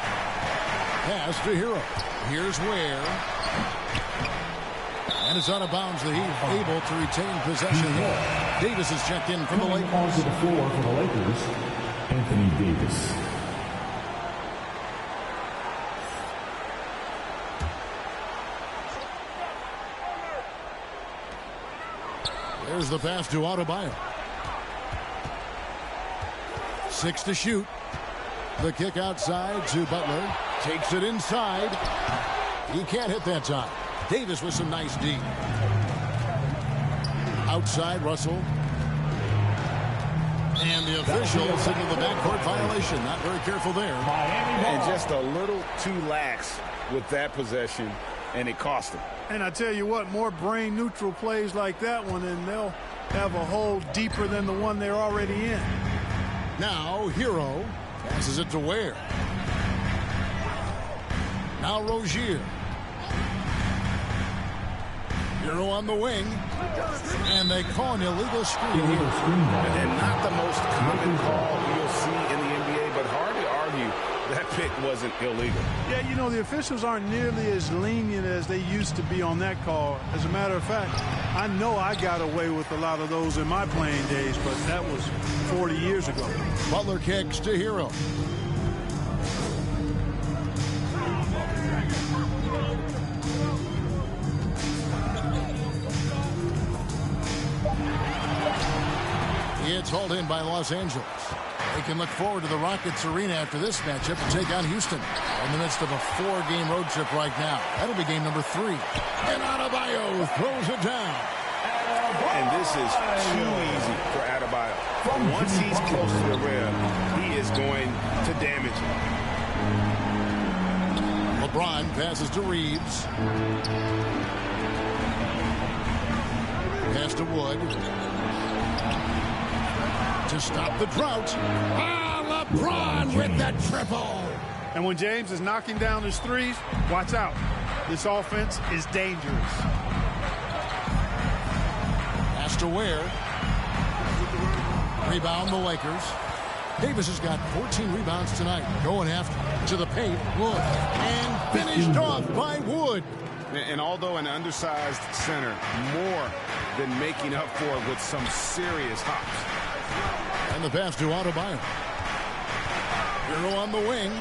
Pass to Hero. Here's Ware. And it's out of bounds. The Heat able to retain possession here. Davis is checked in from the Lakers. Onto the floor for the Lakers, Anthony Davis. There's the pass to Adebayo. 6 to shoot. The kick outside to Butler. Takes it inside. He can't hit that time. Davis with some nice D. Outside, Russell. And the official signaled the backcourt violation. Not very careful there. And just a little too lax with that possession, and it cost him. And I tell you what, more brain-neutral plays like that one, and they'll have a hole deeper than the one they're already in. Now, Hero passes it to Ware. Now, Rozier. Hero on the wing. And they call an illegal screen here. And not the most common call you'll see in the NBA, but hard to argue that pick wasn't illegal. Yeah, you know, the officials aren't nearly as lenient as they used to be on that call. As a matter of fact, I know I got away with a lot of those in my playing days, but that was 40 years ago. Butler kicks to Hero. It's hauled in by Los Angeles. They can look forward to the Rockets Arena after this matchup to take on Houston. In the midst of a 4-game road trip right now. That'll be game number 3. And Adebayo throws it down. And this is too easy for Adebayo. Once he's close to the rim, he is going to damage it. LeBron passes to Reeves. Pass to Wood. To stop the drought. LeBron with the triple. And when James is knocking down his threes, watch out. This offense is dangerous. Pass to Ware. Rebound the Lakers. Davis has got 14 rebounds tonight. Going after to the paint. Wood. And finished off by Wood. And although an undersized center, more than making up for it with some serious hops. And the pass to Adebayo. Hero on the wing.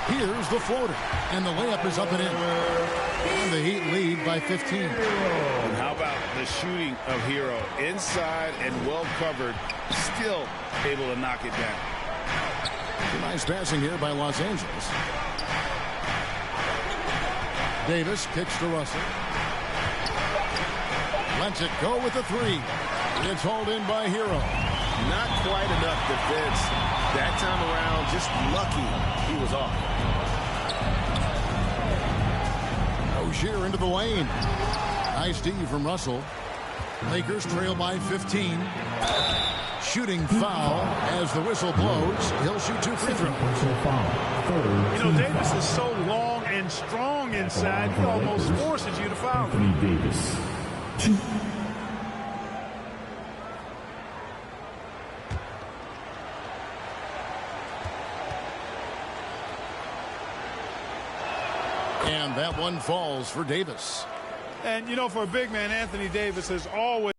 Here's the floater. And the layup is up and in. And the Heat lead by 15. And how about the shooting of Hero? Inside and well covered. Still able to knock it down. Nice passing here by Los Angeles. Davis kicks to Russell. Lets it go with the 3. It's hauled in by Hero. Not quite enough defense. That time around, just lucky he was off. Rozier into the lane. Nice D from Russell. Lakers trail by 15. Shooting foul as the whistle blows. He'll shoot 2 free throws. You know, Davis is so long and strong inside, he almost forces you to foul. Anthony Davis. 2. And that one falls for Davis. And, you know, for a big man, Anthony Davis has always...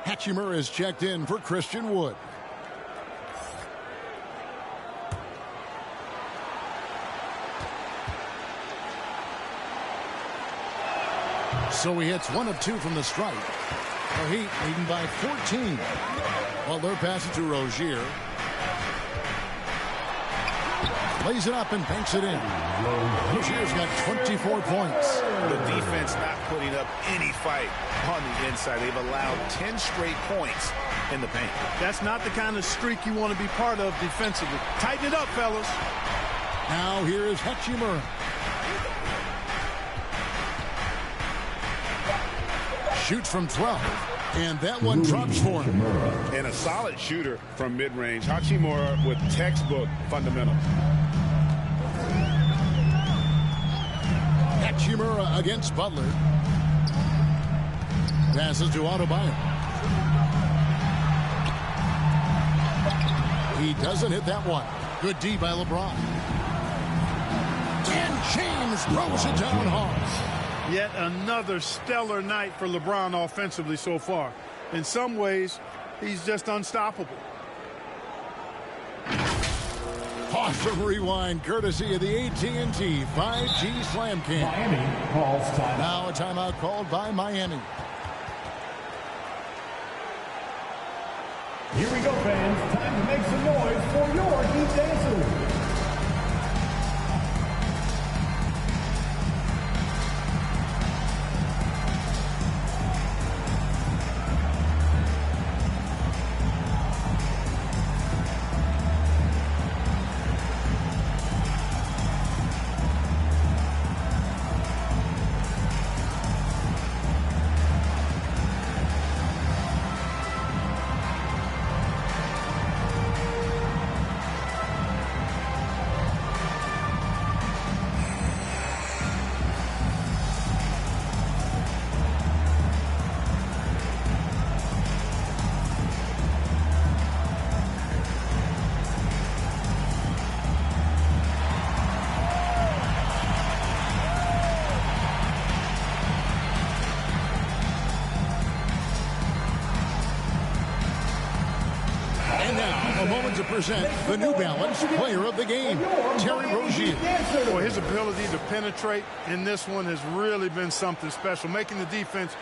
Hachimura is checked in for Christian Wood. So he hits 1 of 2 from the stripe. The Heat leading by 14. Butler passes to Rozier. Lays it up and banks it in. Rozier's got 24 points. The defense not putting up any fight on the inside. They've allowed 10 straight points in the paint. That's not the kind of streak you want to be part of defensively. Tighten it up, fellas. Now here is Hachimura. Shoots from 12. And that one drops for him. And a solid shooter from mid-range. Hachimura with textbook fundamentals. Hachimura against Butler. Passes to Adebayo. He doesn't hit that one. Good D by LeBron. And James throws it down hard. Yet another stellar night for LeBron offensively so far. In some ways, he's just unstoppable. Awesome rewind, courtesy of the AT&T 5G Slam Cam. Miami calls timeout. Now a timeout called by Miami. Here we go, fans. Time to make some noise for your Heat dancers. To present the New Balance Player of the Game, Terry Rozier. Boy, his ability to penetrate in this one has really been something special, making the defense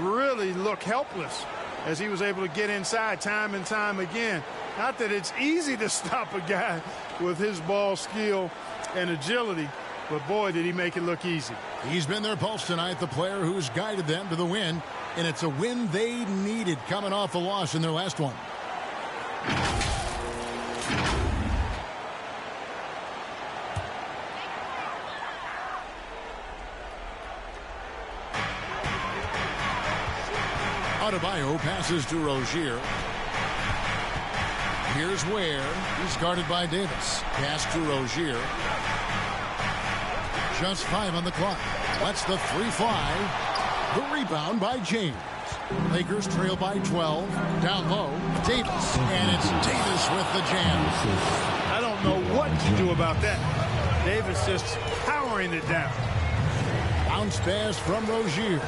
really look helpless as he was able to get inside time and time again. Not that it's easy to stop a guy with his ball skill and agility, but boy, did he make it look easy. He's been their pulse tonight, the player who's guided them to the win, and it's a win they needed coming off a loss in their last one. Adebayo passes to Rozier. Here's Ware. He's guarded by Davis. Pass to Rozier. Just 5 on the clock. Lets the 3 fly. The rebound by James. Lakers trail by 12. Down low, Davis. And it's Davis with the jam. I don't know what to do about that. Davis just powering it down. Bounce pass from Rozier.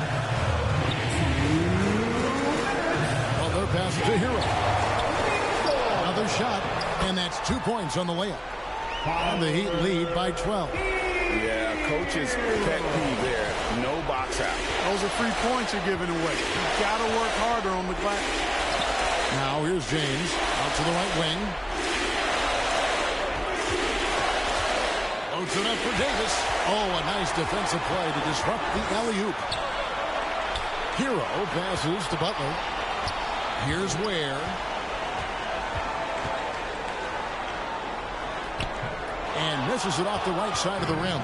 Butler passes to Hero. Another shot, and that's 2 points on the layup. And the Heat lead by 12. Yeah, coach's pet peeve there. No box out. Those are 3 points you're giving away. You've got to work harder on the glass. Now here's James out to the right wing. Loads it up for Davis. Oh, a nice defensive play to disrupt the alley-oop. Hero passes to Butler. Here's Ware. And misses it off the right side of the rim.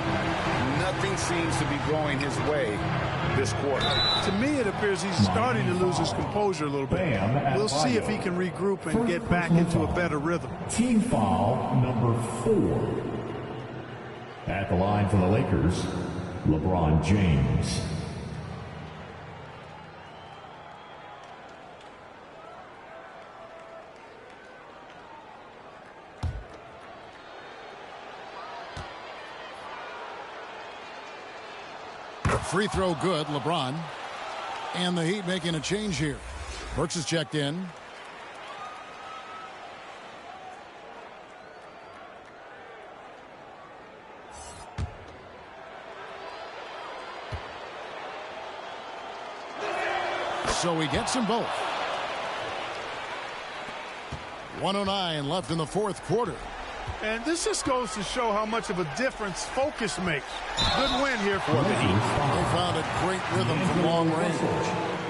Nothing seems to be going his way this quarter. To me, it appears he's starting to lose his composure a little bit. We'll see if he can regroup and get back into a better rhythm. Team foul number 4. At the line for the Lakers, LeBron James. Free throw good, LeBron. And the Heat making a change here. Burks is checked in. So he gets them both. 1:09 left in the fourth quarter. And this just goes to show how much of a difference focus makes. Good win here for the Heat. They found a great rhythm from long range.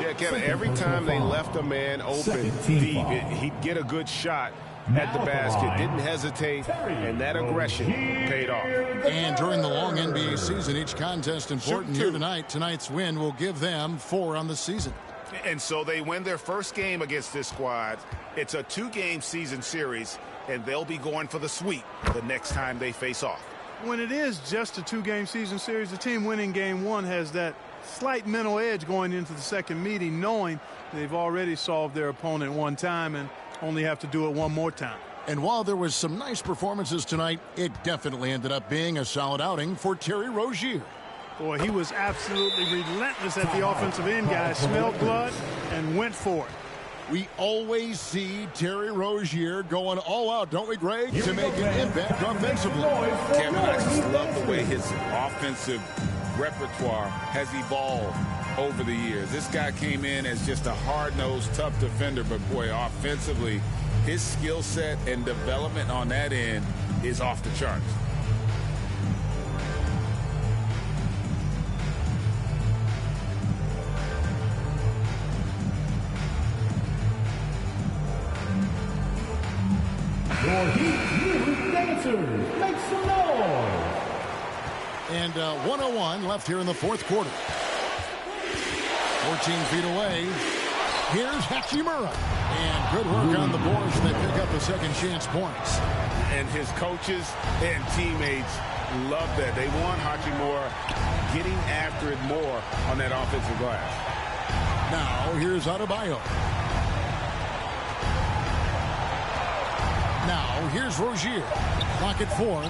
Yeah, Kevin, every time they left a man open deep, he'd get a good shot at the basket, didn't hesitate, and that aggression paid off. And during the long NBA season, each contest important here tonight. Tonight's win will give them 4 on the season. And so they win their first game against this squad. It's a 2-game season series, and they'll be going for the sweep the next time they face off. when it is just a 2-game season series, the team winning game 1 has that slight mental edge going into the second meeting, knowing they've already solved their opponent one time and only have to do it one more time. And while there was some nice performances tonight, it definitely ended up being a solid outing for Terry Rozier. Boy, he was absolutely relentless at the offensive end, guys. Smelled blood and went for it. We always see Terry Rozier going all out, don't we, Greg, to make an impact offensively. Kevin, I just love the way his offensive repertoire has evolved over the years. This guy came in as just a hard-nosed, tough defender, but boy, offensively, his skill set and development on that end is off the charts. Your Heat Music Dancers, make some noise! And 1:01 left here in the fourth quarter. 14 feet away. Here's Hachimura. And good work on the boards. They pick up the second chance points. And his coaches and teammates love that. They want Hachimura getting after it more on that offensive glass. Now here's Adebayo. Now here's Rozier. Clock at 4.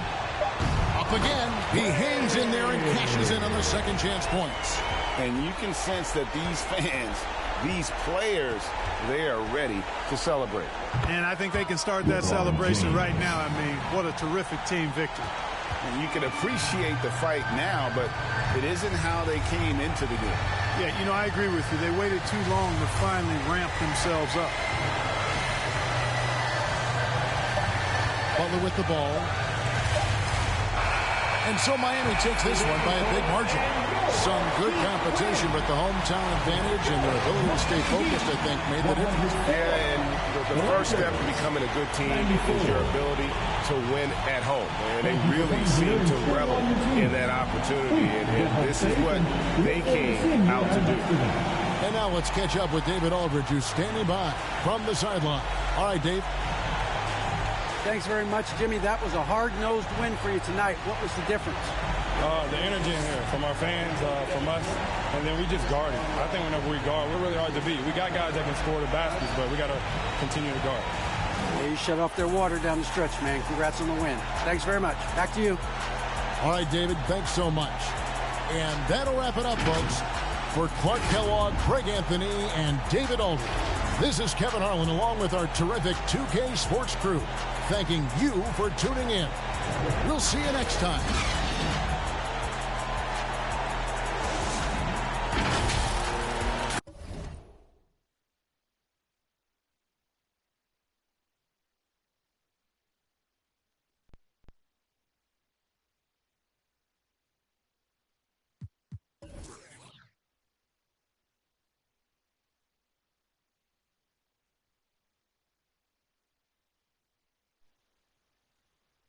Up again. He hangs in there and cashes in on the second chance points. And you can sense that these fans, these players, they are ready to celebrate. And I think they can start that celebration right now. I mean, what a terrific team victory. And you can appreciate the fight now, but it isn't how they came into the game. Yeah, you know, I agree with you. They waited too long to finally ramp themselves up. Butler with the ball. And so Miami takes this one by a big margin. Some good competition, but the hometown advantage and their ability to stay focused, I think, made the difference. Yeah, and the first step to becoming a good team is your ability to win at home. And they really seem to revel in that opportunity. And this is what they came out to do. And now let's catch up with David Aldridge, who's standing by from the sideline. All right, Dave. Thanks very much, Jimmy. That was a hard-nosed win for you tonight. What was the difference? The energy in here from our fans, from us, and then we just guard it. I think whenever we guard, we're really hard to beat. We got guys that can score the baskets, but we got to continue to guard. Yeah, you shut off their water down the stretch, man. Congrats on the win. Thanks very much. Back to you. All right, David, thanks so much. And that'll wrap it up, folks. For Clark Kellogg, Greg Anthony, and David Aldridge, this is Kevin Harlan along with our terrific 2K Sports crew, thanking you for tuning in. We'll see you next time.